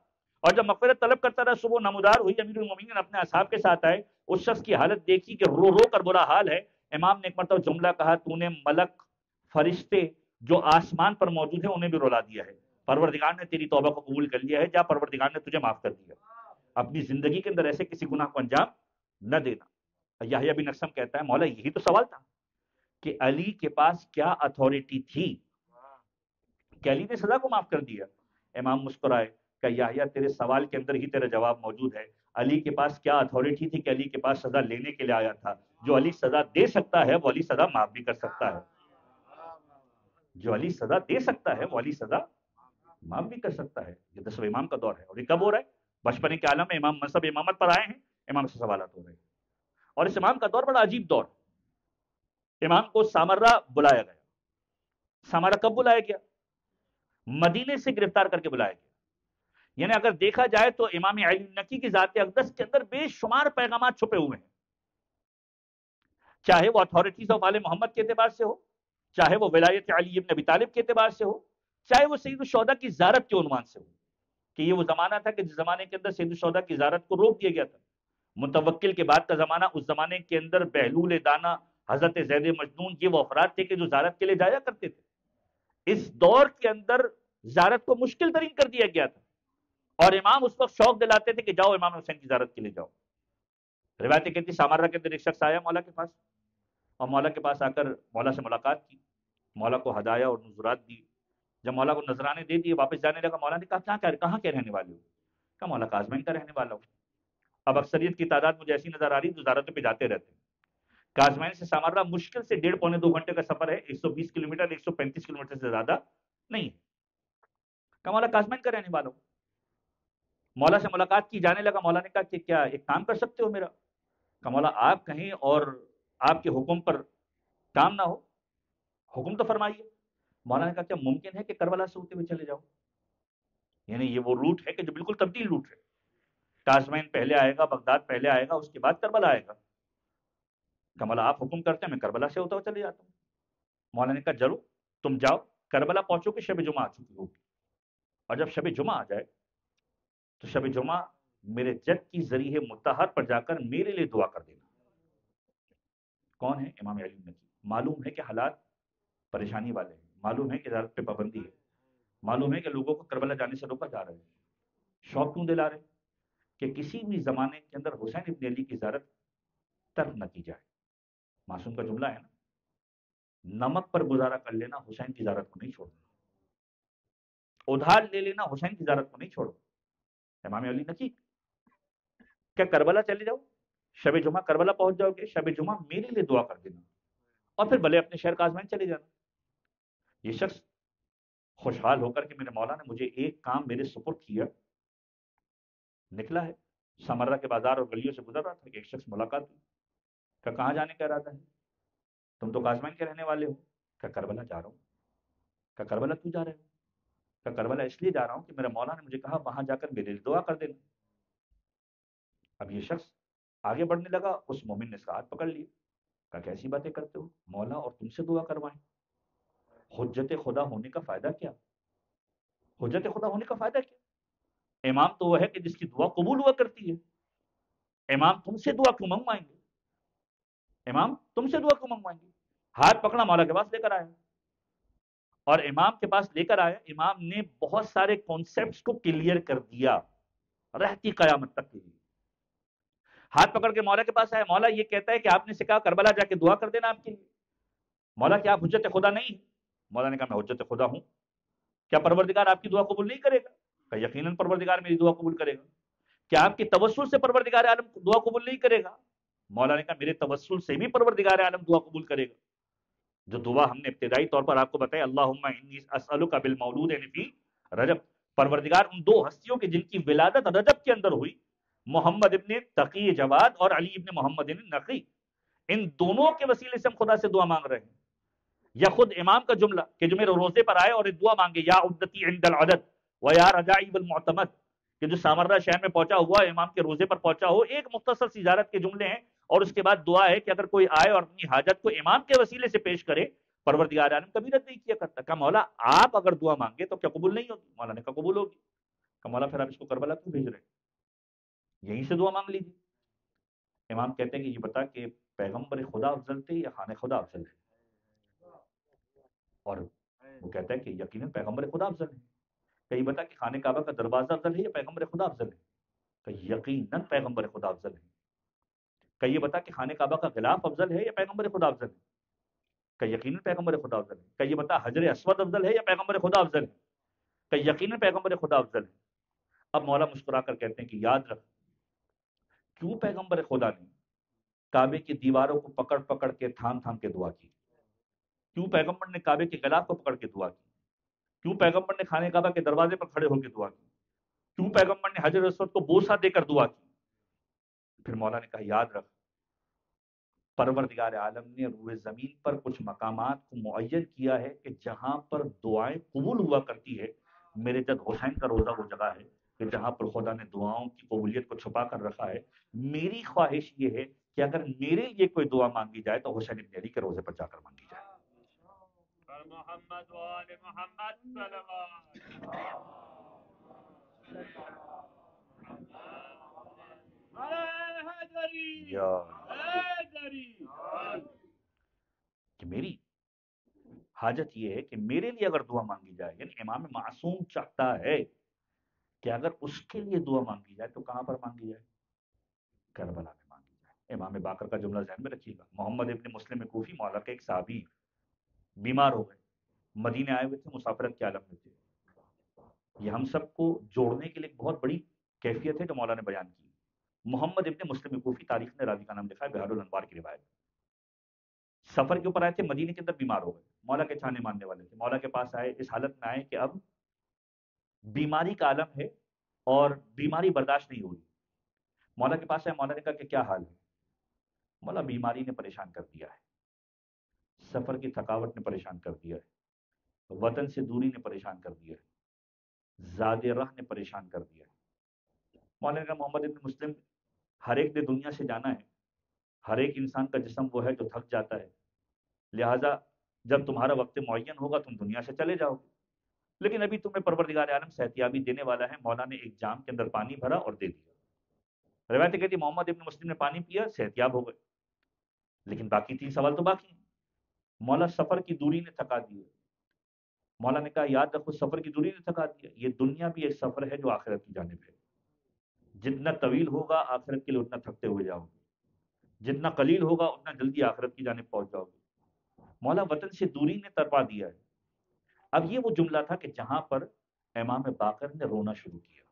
اور جب مغفرت طلب کرتا رہا صبح نمودار ہوئی، امیر المومنین اپنے اصحاب کے ساتھ آئے، اس شخص کی حالت دیکھی کہ رو رو کر برا حال ہے. امام نے ایک مرتبہ جملہ کہا، تو نے ملک فرشتے جو آسمان پر موجود ہیں انہیں بھی رلا دیا ہے، پروردگار نے تیری توبہ کو قبول کر لیا ہے، جا پروردگار نے تجھے معاف کر دیا. اپنی زندگی کے اندر ایسے کسی گناہ کو انجام نہ دینا. یحییٰ بن اقسم کہتا ہے مولا یہی تو سوال تھا کہ علی کے پاس کیا اتھارٹی تھی کہ علی نے سزا کو معاف کر دیا. امام مسکرائے کہ یحییٰ تیرے سوال کے اندر ہی تیرا جواب موجود ہے. علی کے پاس کیا اتھارٹی تھی کہ علی کے پاس سزا لینے کے لیے آیا تھا. جو علی سزا دے سکتا ہے وہ علی سزا معاف بھی کر سکتا ہے، جو علی سزا دے سکتا ہے وہ علی سزا معاف بھی کر سکتا ہے. یہ 10ویں امام کا دور ہے، اور یہ کب ہو رہا ہے؟ بچپنے کے عالم میں امام منصب امامت پر آئے ہیں، امام سے سوالات ہو رہے ہیں. اور اس امام کا دور بڑا عجیب دور. امام کو سامرہ بلایا گیا. سامرہ کب بلایا گیا؟ مدینے سے گرفتار کر کے بلایا گیا. یعنی اگر دیکھا جائے تو امام علی نقی کی ذات اقدس کے اندر بے شمار پیغامات چھپے ہوئے ہیں، چاہے وہ اتھارٹیز آف آل محمد کے اعتبار سے ہو، چاہے وہ ولایت علی ابن ابی طالب کے اعتبار سے ہو، چاہے وہ سید الشہداء کی زیارت کے عنوان سے ہو، کہ یہ وہ زمانہ تھا کہ جس زمانے کے اندر سید الشہداء کی زیارت کو روک دیا گیا تھا. متوکل کے بعد کا زمانہ، اس زمانے کے اندر بہلول دانا، حضرت زید مجنون، یہ وہ افراد تھے کہ جو زیارت کے لیے جایا کرتے تھے. اس دور کے اندر زیارت کو مشکل ترین کر دیا گیا تھا، اور امام اس وقت شوق دلاتے تھے کہ جاؤ امام حسین کی زیارت کے لیے جاؤ. روایتیں کہتی سامرہ کے اندر ایک شخص آیا مولا کے پاس، اور مولا کے پاس آ کر مولا سے ملاقات کی، مولا کو ہدایہ اور نذرات دی. جب مولا کو نذرانے دے دیے واپس جانے لگا، مولا نے کہا کہاں کے رہنے والے ہو؟ کہا مولا کاظمین کا رہنے والا ہوں. اب اکثریت کی تعداد مجھے ایسی نظر آ رہی جو زیارتوں پہ جاتے رہتے ہیں. کاظمین سے سامرہ مشکل سے 1.5 پونے 2 گھنٹے کا سفر ہے، 120 کلومیٹر 135 کلومیٹر سے زیادہ نہیں ہے. کہا مولا کاظمین کا رہنے والا ہوں. مولا سے ملاقات کی، جانے لگا. مولا نے کہا کہ کیا ایک کام کر سکتے ہو میرا؟ کہا مولا آپ کہیں اور آپ کے حکم پر کام نہ ہو، حکم تو فرمائیے. مولا نے کہا کیا ممکن ہے کہ کربلا سے ہوتے ہوئے چلے جاؤ؟ یعنی یہ وہ روٹ ہے کہ جو بالکل تبدیل روٹ ہے، کاظمین پہلے آئے گا، بغداد پہلے آئے گا، اس کے بعد کربلا آئے گا. کہ مولا آپ حکم کرتے ہیں، میں کربلا سے ہوتا ہوا چلے جاتا ہوں. مولا نے کہا ضرور تم جاؤ، کربلا پہنچو کہ شب جمعہ آ چکی ہوگی، اور جب شب جمعہ آ جائے تو شب جمعہ میرے جد کی ذریعہ مطہر پر جا کر میرے لیے دعا کر دینا. کون ہے؟ امام علی نقی. معلوم ہے کہ حالات پریشانی والے ہیں، معلوم ہے کہ زیارت پہ پابندی ہے، معلوم ہے کہ لوگوں کو کربلا جانے سے روکا جا رہا ہے. شوق کیوں دلا رہے کہ کسی بھی زمانے کے اندر حسین ابن علی کی زیارت ترک نہ کی جائے. معصوم کا جملہ ہے نا، نمک پر گزارا کر لینا، حسین کی زیارت کو نہیں چھوڑنا. ادھار لے لینا، حسین کی زیارت کو نہیں چھوڑو. امام علی نقی کیا کربلا چلے جاؤ، شب جمعہ کربلا پہنچ جاؤ گے، شب جمعہ میرے لیے دعا کر دینا، اور پھر بھلے اپنے شہر کاظمین چلے جانا. یہ شخص خوشحال ہو کر کہ میرے مولا نے مجھے ایک کام میرے سپرد کیا، نکلا ہے. سامرہ کے بازار اور گلیوں سے گزر رہا تھا کہ ایک شخص ملاقات ہوئی. کہ کہاں جانے کا ارادہ ہے؟ تم تو کاظمین کے رہنے والے ہو. کہ کربلا جا رہا ہوں. کہ کربلا کیوں جا رہے ہو؟ کہ کربلا اس لیے جا رہا ہوں کہ میرے مولا نے مجھے کہا وہاں جا کر میرے لیے دعا کر دینا. اب یہ شخص آگے بڑھنے لگا، اس مومن نے اس کا ہاتھ پکڑ لیا. کہا کیسی باتیں کرتے ہو مولا، اور تم سے دعا کروائیں؟ حجت خدا ہونے کا فائدہ کیا؟ حجت خدا ہونے کا فائدہ کیا؟ امام تو وہ ہے کہ جس کی دعا قبول ہوا کرتی ہے. امام تم سے دعا کیوں منگوائیں گے؟ امام تم سے دعا کیوں منگوائیں گے؟ ہاتھ پکڑا، مولا کے پاس لے کر آیا، اور امام کے پاس لے کر آیا، امام نے بہت سارے کانسیپٹس کو کلیئر کر دیا رہتی قیامت تک کے لیے۔ ہاتھ پکڑ کے مولا کے پاس آیا، مولا یہ کہتا ہے کہ آپ نے سے کہا کربلا جا کے دعا کر دینا آپ کے لیے، مولا کیا آپ حجت خدا نہیں ہے؟ مولا نے کہا میں حجت خدا ہوں، کیا پروردگار آپ کی دعا قبول نہیں کرے گا؟ کہ یقیناً پروردگار میری دعا قبول کرے گا۔ کیا آپ کے توسل سے پروردگار عالم دعا قبول نہیں کرے گا؟ مولا نے کہا میرے توسل سے بھی پروردگار عالم دعا قبول کرے گا۔ جو دعا ہم نے ابتدائی طور پر آپ کو بتایا، اللہم انی اسألک بالمولود فی رجب، پروردگار ان دو ہستیوں کے جن کی ولادت رجب کے اندر ہوئی، محمد ابن تقی جواد اور علی ابن محمد ابن نقی، ان دونوں کے وسیلے سے ہم خدا سے دعا مانگ رہے ہیں۔ یا خود امام کا جملہ کہ جو میرے روزے پر آئے اور دعا مانگے، یا عدتی عند العدد و یا رجائی بالمعتمد، کہ جو سامردہ شہر میں پہنچا ہوا امام کے روزے پر پہنچا ہو، ایک مختصر سی زیارت کے جملے ہیں، اور اس کے بعد دعا ہے کہ اگر کوئی آئے اور اپنی حاجت کو امام کے وسیلے سے پیش کرے، پروردگار عالم کبھی رد نہیں کیا کرتا۔ کہ مولا آپ اگر دعا مانگے تو کیا قبول نہیں ہوگی؟ مولا نے کہا قبول ہوگی۔ کہ مولا پھر آپ اس کو کربلا کیوں بھیج رہے ہیں؟ یہیں سے دعا مانگ لیجیے۔ امام کہتے ہیں کہ یہ بتا کہ پیغمبر خدا افضل تھے یا خانہ خدا افضل ہے؟ اور وہ کہتا ہے کہ یقیناً پیغمبر خدا افضل ہے۔ کہ یہ بتا کہ خانہ کعبہ کا دروازہ افضل ہے یا پیغمبر خدا افضل ہے؟ کہ یقیناً پیغمبر خدا افضل ہے۔ کہ یہ بتا کہ خانہ کعبہ کا غلاف افضل ہے یا پیغمبر خدا افضل ہے؟ کہ یقیناً پیغمبر خدا افضل ہے۔ کہ یہ بتا حجر اسود افضل ہے یا پیغمبر خدا افضل ہے؟ کہ یقیناً پیغمبر خدا افضل ہے۔ اب مولا مسکرا کر کہتے ہیں کہ یاد رکھ، کیوں پیغمبر خدا نے کعبے کی دیواروں کو پکڑ پکڑ کے تھام تھام کے دعا کی؟ کیوں پیغمبر نے کعبے کے غلاف کو پکڑ کے دعا کی؟ کیوں پیغمبر نے خانہ کعبہ کے دروازے پر کھڑے ہو کے دعا کی؟ کیوں پیغمبر نے حجر اسود کو بوسہ دے کر دعا کی؟ پھر مولا نے کہا یاد رکھ، پروردگار عالم نے روئے زمین پر کچھ مقامات کو معین کیا ہے کہ جہاں پر دعائیں قبول ہوا کرتی ہے۔ میرے جد حسین کا روزہ وہ جگہ ہے کہ جہاں پر خدا نے دعاؤں کی قبولیت کو چھپا کر رکھا ہے۔ میری خواہش یہ ہے کہ اگر میرے لیے کوئی دعا مانگی جائے تو حسین ابن علی کے روزے پر جا کر مانگی جائے۔ محمد وآل محمد صلوات یا کہ میری حاجت یہ ہے کہ میرے لیے اگر دعا مانگی جائے، یعنی امام معصوم چاہتا ہے کہ اگر اس کے لیے دعا مانگی جائے تو کہاں پر مانگی جائے؟ کربلا میں مانگی جائے۔ امام باقر کا جملہ ذہن میں رکھیے گا، محمد ابن مسلم کوفی مولا کے ایک صحابی بیمار ہو گئے، مدینے آئے ہوئے تھے، مسافرت کے عالم میں تھے۔ یہ ہم سب کو جوڑنے کے لیے ایک بہت بڑی کیفیت ہے جو مولا نے بیان کی۔ محمد ابن مسلم کوفی، تاریخ نے راوی کا نام لکھا ہے، بہار الانوار کی روایت، سفر کے اوپر آئے تھے، مدینے کے اندر بیمار ہو گئے، مولا کے چاہنے ماننے والے تھے، مولا کے پاس آئے، اس حالت میں آئے کہ اب بیماری کا عالم ہے اور بیماری برداشت نہیں ہوئی۔ مولا کے پاس آئے، مولا نے کہا کہ کیا حال ہے؟ مولا بیماری نے پریشان کر دیا ہے، سفر کی تھکاوٹ نے پریشان کر دیا ہے، وطن سے دوری نے پریشان کر دیا ہے، زاد رہ نے پریشان کر دیا ہے۔ مولا نے کہا محمد ابن مسلم، ہر ایک نے دنیا سے جانا ہے، ہر ایک انسان کا جسم وہ ہے جو تھک جاتا ہے، لہٰذا جب تمہارا وقت معین ہوگا تم دنیا سے چلے جاؤ گے، لیکن ابھی تمہیں پروردگار عالم صحتیابی دینے والا ہے۔ مولا نے ایک جام کے اندر پانی بھرا اور دے دیا۔ روایت کہتی محمد ابن مسلم نے پانی پیا، صحتیاب ہو گئے، لیکن باقی 3 سوال تو باقی ہیں۔ مولا سفر کی دوری نے تھکا دیا۔ مولا نے کہا یاد رکھو، سفر کی دوری نے تھکا دیا، یہ دنیا بھی ایک سفر ہے جو آخرت کی جانب ہے، جتنا طویل ہوگا آخرت کے لیے اتنا تھکتے ہوئے جاؤ گے، جتنا قلیل ہوگا اتنا جلدی آخرت کی جانب پہنچ جاؤ گے۔ مولا وطن سے دوری نے تڑپا دیا ہے۔ اب یہ وہ جملہ تھا کہ جہاں پر امام باقر نے رونا شروع کیا،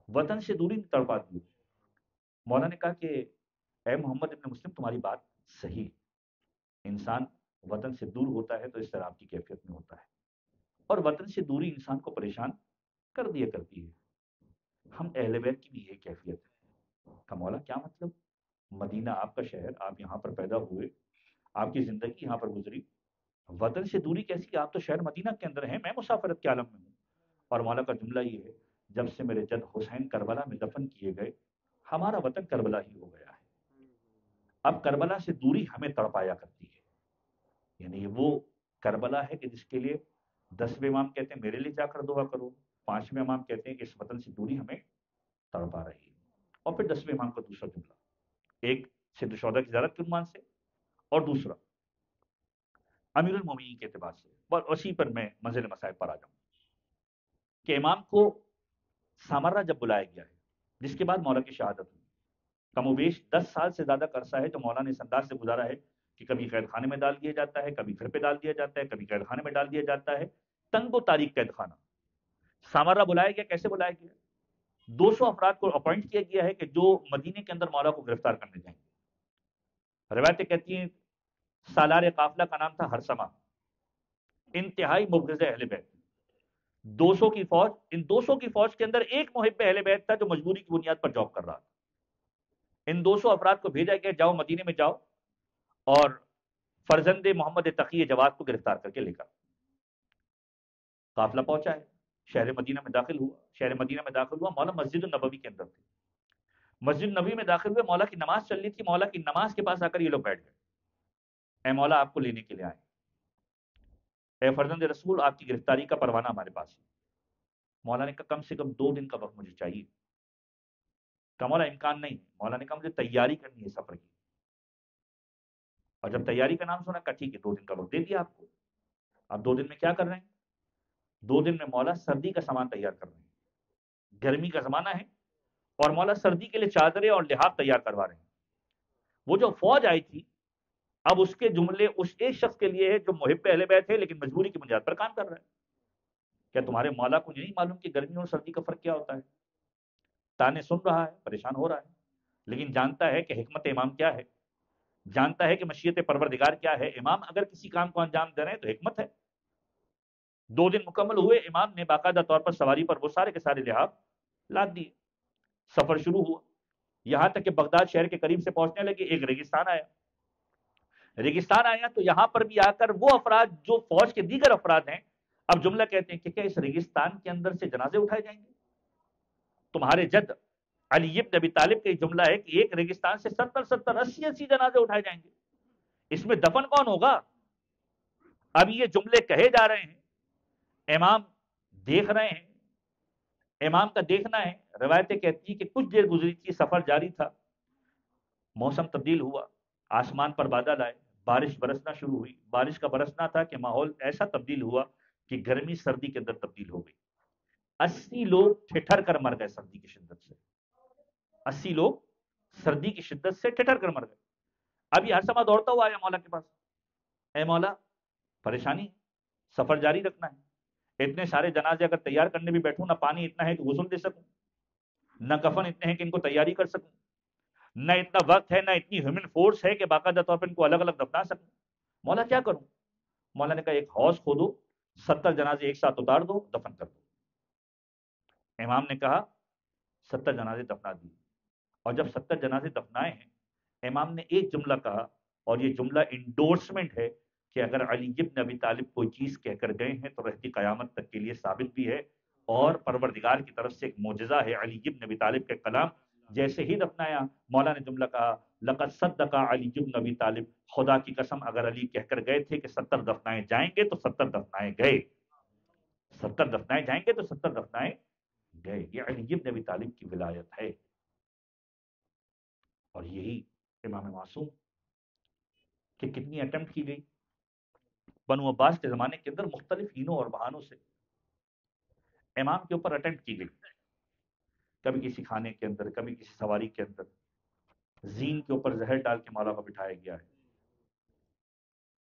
وطن سے دوری نے تڑپا دی۔ مولا نے کہا کہ اے محمد ابن مسلم، تمہاری بات صحیح، انسان وطن سے دور ہوتا ہے تو اس طرح آپ کی کیفیت میں ہوتا ہے، اور وطن سے دوری انسان کو پریشان کر دیا کرتی ہے۔ ہم اہل بیت کی بھی یہ کیفیت ہے۔ کہ مولا کیا مطلب؟ مدینہ آپ کا شہر، آپ یہاں پر پیدا ہوئے، آپ کی زندگی یہاں پر گزری، وطن سے دوری کیسی؟ آپ تو شہر مدینہ کے اندر ہیں، میں مسافرت کے عالم میں ہوں۔ اور مولا کا جملہ یہ ہے، جب سے میرے جد حسین کربلا میں دفن کیے گئے، ہمارا وطن کربلا ہی ہو گیا ہے۔ اب کربلا سے دوری ہمیں تڑپایا کرتی ہے، یعنی وہ کربلا ہے کہ جس کے لیے 10ویں امام کہتے ہیں میرے لیے جا کر دعا کرو، 5ویں امام کہتے ہیں کہ اس وطن سے دوری ہمیں تڑپا رہی ہے۔ اور پھر 10ویں امام کا دوسرا جملہ، ایک سد شہدا کی زیارت کے عنوان سے، اور دوسرا امیر المومنین کے اعتبار سے. اور اسی پر میں منزل مصائب پر آ جاؤں کہ امام کو سامرا جب بلایا گیا ہے، جس کے بعد مولا کی شہادت ہوئی، کم و بیش 10 سال سے زیادہ کا عرصہ ہے جو مولا نے اس انداز سے گزارا ہے کہ کبھی قید خانے میں ڈال دیا جاتا ہے، کبھی گھر پہ ڈال دیا جاتا ہے، کبھی قید خانے میں ڈال دیا جاتا ہے، تنگ و تاریک قید خانہ. سامرا بلایا گیا، کیسے بلایا گیا؟ 200 افراد کو اپوائنٹ کیا گیا ہے کہ جو مدینے کے اندر مولا کو گرفتار کرنے جائیں گے. روایتیں کہتی ہیں سالار قافلہ کا نام تھا ہرسما، انتہائی مبغض اہل بیت. 200 کی فوج، ان 200 کی فوج کے اندر ایک محب اہل بیت تھا جو مجبوری کی بنیاد پر جاب کر رہا تھا. ان 200 افراد کو بھیجا گیا، جاؤ مدینے میں جاؤ اور فرزند محمد تقی جواد کو گرفتار کر کے لے کر. قافلہ پہنچا ہے، شہر مدینہ میں داخل ہوا. شہر مدینہ میں داخل ہوا، مولا مسجد النبوی کے اندر تھے. مسجد نبوی میں داخل ہوئے، مولا کی نماز چل رہی تھی. مولا کی نماز کے پاس آ کر یہ لوگ بیٹھ گئے. اے مولا، آپ کو لینے کے لیے آئے. اے فرزند رسول، آپ کی گرفتاری کا پروانہ ہمارے پاس ہے. مولا نے کہا کم سے کم 2 دن کا وقت مجھے چاہیے. کہا مولا امکان نہیں. مولا نے کہا مجھے تیاری کرنی ہے سفر کی. اور جب تیاری کا نام سنا، کہا ٹھیک ہے 2 دن کا وقت دے دیا آپ کو. آپ 2 دن میں کیا کر رہے ہیں؟ 2 دن میں مولا سردی کا سامان تیار کر رہے ہیں. گرمی کا زمانہ ہے اور مولا سردی کے لیے چادریں اور لحاف تیار کروا رہے ہیں. وہ جو فوج آئی تھی، اب اس کے جملے اس ایک شخص کے لیے ہے جو محب اہل بیت ہے لیکن مجبوری کی بنیاد پر کام کر رہا ہے. کیا تمہارے مولا کو نہیں معلوم کہ گرمی اور سردی کا فرق کیا ہوتا ہے؟ تانے سن رہا ہے، پریشان ہو رہا ہے، لیکن جانتا ہے کہ حکمت امام کیا ہے، جانتا ہے کہ مشیت پروردگار کیا ہے. امام اگر کسی کام کو انجام دے رہے ہیں تو حکمت ہے. 2 دن مکمل ہوئے، امام نے باقاعدہ طور پر سواری پر وہ سارے کے سارے لحاظ لاد دیے. سفر شروع ہوا، یہاں تک کہ بغداد شہر کے قریب سے پہنچنے لگے. ایک ریگستان آیا. ریگستان آیا تو یہاں پر بھی آ کر وہ افراد جو فوج کے دیگر افراد ہیں، اب جملہ کہتے ہیں کہ کیا اس ریگستان کے اندر سے جنازے اٹھائے جائیں گے؟ تمہارے جد علی ابن ابی طالب کا یہ جملہ ہے کہ ایک ریگستان سے 70 80 جنازے اٹھائے جائیں گے، اس میں دفن کون ہوگا؟ اب یہ جملے کہے جا رہے ہیں، امام دیکھ رہے ہیں. امام کا دیکھنا ہے. روایتیں کہتی ہیں کہ کچھ دیر گزری تھی، سفر جاری تھا، موسم تبدیل ہوا، آسمان پر بادل آئے، بارش برسنا شروع ہوئی. بارش کا برسنا تھا کہ ماحول ایسا تبدیل ہوا کہ گرمی سردی کے اندر تبدیل ہو گئی. 80 لوگ ٹھٹر کر مر گئے سردی کی شدت سے. 80 لوگ سردی کی شدت سے ٹھٹر کر مر گئے. اب یہ ہر سما دوڑتا ہوا آیا مولا کے پاس. اے مولا، پریشانی، سفر جاری رکھنا ہے. اتنے سارے جنازے اگر تیار کرنے بھی بیٹھوں، نہ پانی اتنا ہے کہ غسل دے سکوں، نہ کفن اتنے ہیں کہ ان کو تیاری کر سکوں، نہ اتنا وقت ہے، نہ اتنی ہیومن فورس ہے کہ باقاعدہ طور پر ان کو الگ الگ دفنا سکوں. مولا کیا کروں؟ مولا نے کہا ایک حوض کھودو، 70 جنازے ایک ساتھ اتار دو، دفن کر دو. امام نے کہا 70 جنازے دفنا دیے. اور جب 70 جنازے دفنائے ہیں، امام نے ایک جملہ کہا، اور یہ جملہ انڈورسمنٹ ہے کہ اگر علی ابن ابی طالب کوئی چیز کہہ کر گئے ہیں تو رہتی قیامت تک کے لیے ثابت بھی ہے، اور پروردگار کی طرف سے ایک معجزہ ہے علی ابن ابی طالب کے کلام. جیسے ہی دفنایا، مولا نے جملہ کہا لقد صدق علی ابن ابی طالب، خدا کی قسم اگر علی کہہ کر گئے تھے کہ 70 دفنائے جائیں گے تو 70 دفنائے گئے. 70 دفنائے جائیں گے تو 70 دفنائے گئے. یہ علی ابن ابی طالب کی ولایت ہے. اور یہی امام معصوم کہ کتنی اٹمپٹ کی گئی بنو عباس کے زمانے کے اندر مختلف ہینوں اور بہانوں سے امام کے اوپر اٹمپٹ کی گئی. کبھی کسی کھانے کے اندر، کبھی کسی سواری کے اندر زین کے اوپر زہر ڈال کے مولا کو بٹھایا گیا ہے.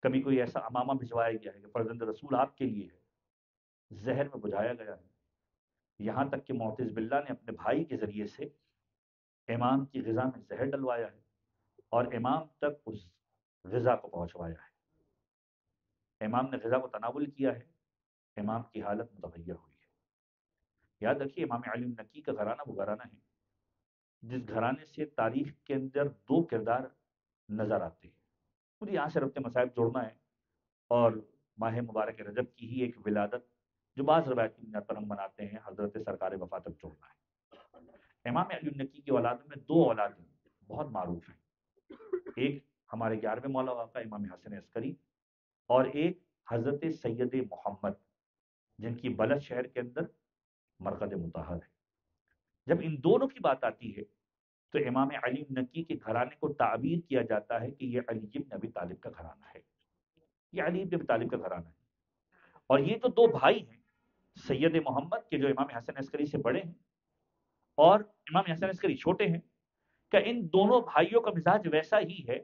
کبھی کوئی ایسا امامہ بھجوایا گیا ہے کہ فرزند رسول آپ کے لیے ہے، زہر میں بجھایا گیا ہے. یہاں تک کہ معتز باللہ نے اپنے بھائی کے ذریعے سے امام کی غذا میں زہر ڈلوایا ہے اور امام تک اس غذا کو پہنچوایا ہے. امام نے غذا کو تناول کیا ہے، امام کی حالت متغیر ہوئی ہے. یاد رکھیے امام علی نقی کا گھرانہ وہ گھرانہ ہے جس گھرانے سے تاریخ کے اندر 2 کردار نظر آتے ہیں. مجھے یہاں سے ربط مصائب جوڑنا ہے اور ماہ مبارک رجب کی ہی ایک ولادت جو بعض روایت کی بنیاد پر ہم مناتے ہیں، حضرت سرکار وفا تک جوڑنا ہے. امام علی نقی کی اولادوں میں 2 اولادیں بہت معروف ہیں. ایک ہمارے 11ویں مولا واقع امام حسن عسکری، اور ایک حضرت سید محمد جن کی بلد شہر کے اندر مرقد مطہر ہے. جب ان دونوں کی بات آتی ہے تو امام علی نکی کے گھرانے کو تعبیر کیا جاتا ہے کہ یہ علی بن ابی طالب کا گھرانہ ہے، یہ علی بن ابی طالب کا گھرانہ ہے۔ اور یہ جو دو بھائی ہیں سید محمد کے جو امام حسن عسکری سے بڑے ہیں اور امام حسن عسکری چھوٹے ہیں، کہ ان دونوں بھائیوں کا مزاج ویسا ہی ہے،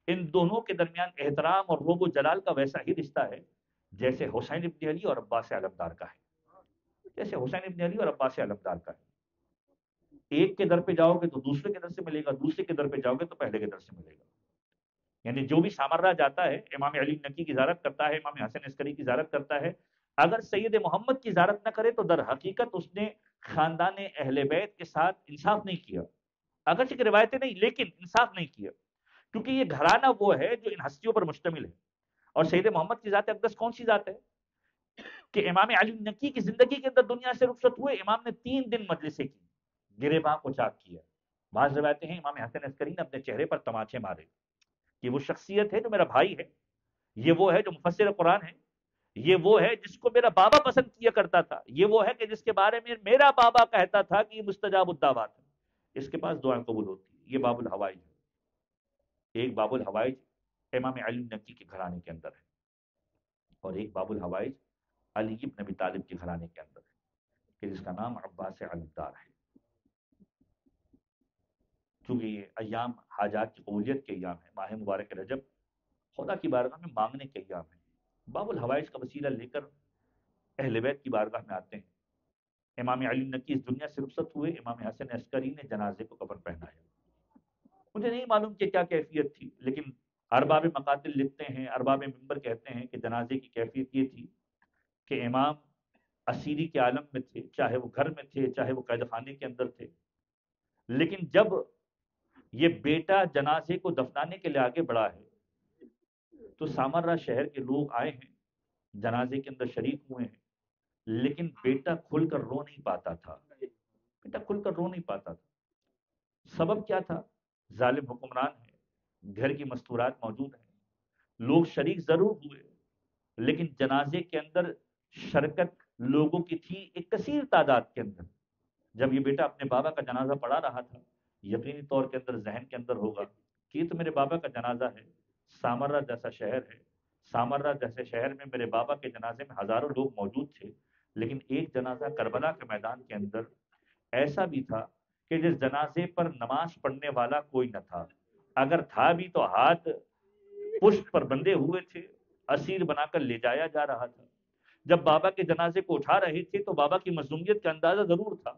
ان دونوں کے درمیان احترام اور رعب و جلال کا ویسا ہی رشتہ ہے جیسے حسین ابن علی اور عباس علمدار کا ہے، جیسے حسین ابن علی اور عباس علمدار کا ہے۔ ایک کے در پہ جاؤ گے تو دوسرے کے در سے ملے گا، دوسرے کے در پہ جاؤ گے تو پہلے کے در سے ملے گا۔ یعنی جو بھی سامرا جاتا ہے امام علی نکی کی زیارت کرتا ہے، امام حسن عسکری کی زیارت کرتا ہے، اگر سید محمد کی زیارت نہ کرے تو در حقیقت اس نے خاندان اہل بیت کے ساتھ انصاف نہیں کیا، اگرچہ کہ روایتیں نہیں لیکن انصاف نہیں کیا، کیونکہ یہ گھرانہ وہ ہے جو ان ہستیوں پر مشتمل ہے۔ اور سید محمد کی ذات اقدس کون سی ذات ہے کہ امام علی نکی کی زندگی کے اندر دنیا سے رخصت ہوئے، امام نے 3 دن مجلسیں کی، گریباں کو چاک کیا۔ بعض روایتیں ہیں امام حسن عسکری نے اپنے چہرے پر تماچے مارے کہ وہ شخصیت ہے جو میرا بھائی ہے، یہ وہ ہے جو مفسر قرآن ہے، یہ وہ ہے جس کو میرا بابا پسند کیا کرتا تھا، یہ وہ ہے کہ جس کے بارے میں میرا بابا کہتا تھا کہ یہ مستجاب الدعوات ہے، اس کے پاس دعائیں قبول ہوتی ہیں۔ یہ باب الحوائج ہے، ایک باب الحوائج امام علی نکی کے گھرانے کے اندر ہے، اور ایک باب الحوائج علی بن ابی طالب کے گھرانے کے اندر ہے کہ جس کا نام عباس علمدار ہے۔ چونکہ یہ ایام حاجات کی قبولیت کے ایام ہیں، ماہ مبارک رجب خدا کی بارگاہ میں مانگنے کے ایام ہیں، باب الحوائج کا وسیلہ لے کر اہل بیت کی بارگاہ میں آتے ہیں۔ امام علی نکی اس دنیا سے رخصت ہوئے، امام حسن عسکری نے جنازے کو کفن پہنایا۔ مجھے نہیں معلوم کہ کیا کیفیت تھی، لیکن ارباب مقاتل لکھتے ہیں، ارباب منبر کہتے ہیں کہ جنازے کی کیفیت یہ تھی کہ امام اسیری کے عالم میں تھے، چاہے وہ گھر میں تھے چاہے وہ قید خانے کے اندر تھے، لیکن جب یہ بیٹا جنازے کو دفنانے کے لیے آگے بڑھا ہے تو سامرا شہر کے لوگ آئے ہیں، جنازے کے اندر شریک ہوئے ہیں، لیکن بیٹا کھل کر رو نہیں پاتا تھا، بیٹا کھل کر رو نہیں پاتا تھا۔ سبب کیا تھا؟ ظالم حکمران ہے، گھر کی مستورات موجود ہیں، لوگ شریک ضرور ہوئے لیکن جنازے کے اندر شرکت لوگوں کی تھی ایک کثیر تعداد کے اندر۔ جب یہ بیٹا اپنے بابا کا جنازہ پڑھا رہا تھا، یقینی طور کے اندر ذہن کے اندر ہوگا کہ یہ تو میرے بابا کا جنازہ ہے، سامرا جیسا شہر ہے، سامرا جیسے شہر میں میرے بابا کے جنازے میں ہزاروں لوگ موجود تھے، لیکن ایک جنازہ کربلا کے میدان کے اندر ایسا بھی تھا کہ جس جنازے پر نماز پڑھنے والا کوئی نہ تھا، اگر تھا بھی تو ہاتھ پشت پر بندھے ہوئے تھے، اسیر بنا کر لے جایا جا رہا تھا۔ جب بابا کے جنازے کو اٹھا رہے تھے تو بابا کی مظلومیت کا اندازہ ضرور تھا،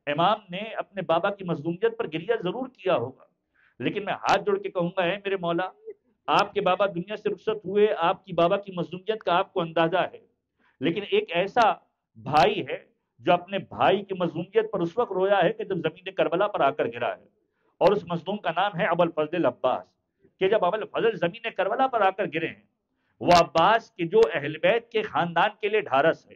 امام نے اپنے بابا کی مظلومیت پر گریہ ضرور کیا ہوگا، لیکن میں ہاتھ جوڑ کے کہوں گا اے میرے مولا، آپ کے بابا دنیا سے رخصت ہوئے، آپ کی بابا کی مظلومیت کا آپ کو اندازہ ہے، لیکن ایک ایسا بھائی ہے جو اپنے بھائی کی مظلومیت پر اس وقت رویا ہے کہ جب زمین کربلا پر آ کر گرا ہے، اور اس مظلوم کا نام ہے ابو الفضل عباس، کہ جب ابو الفضل زمین کربلا پر آ کر گرے ہیں، وہ عباس کے جو اہل بیت کے خاندان کے لیے ڈھارس ہے،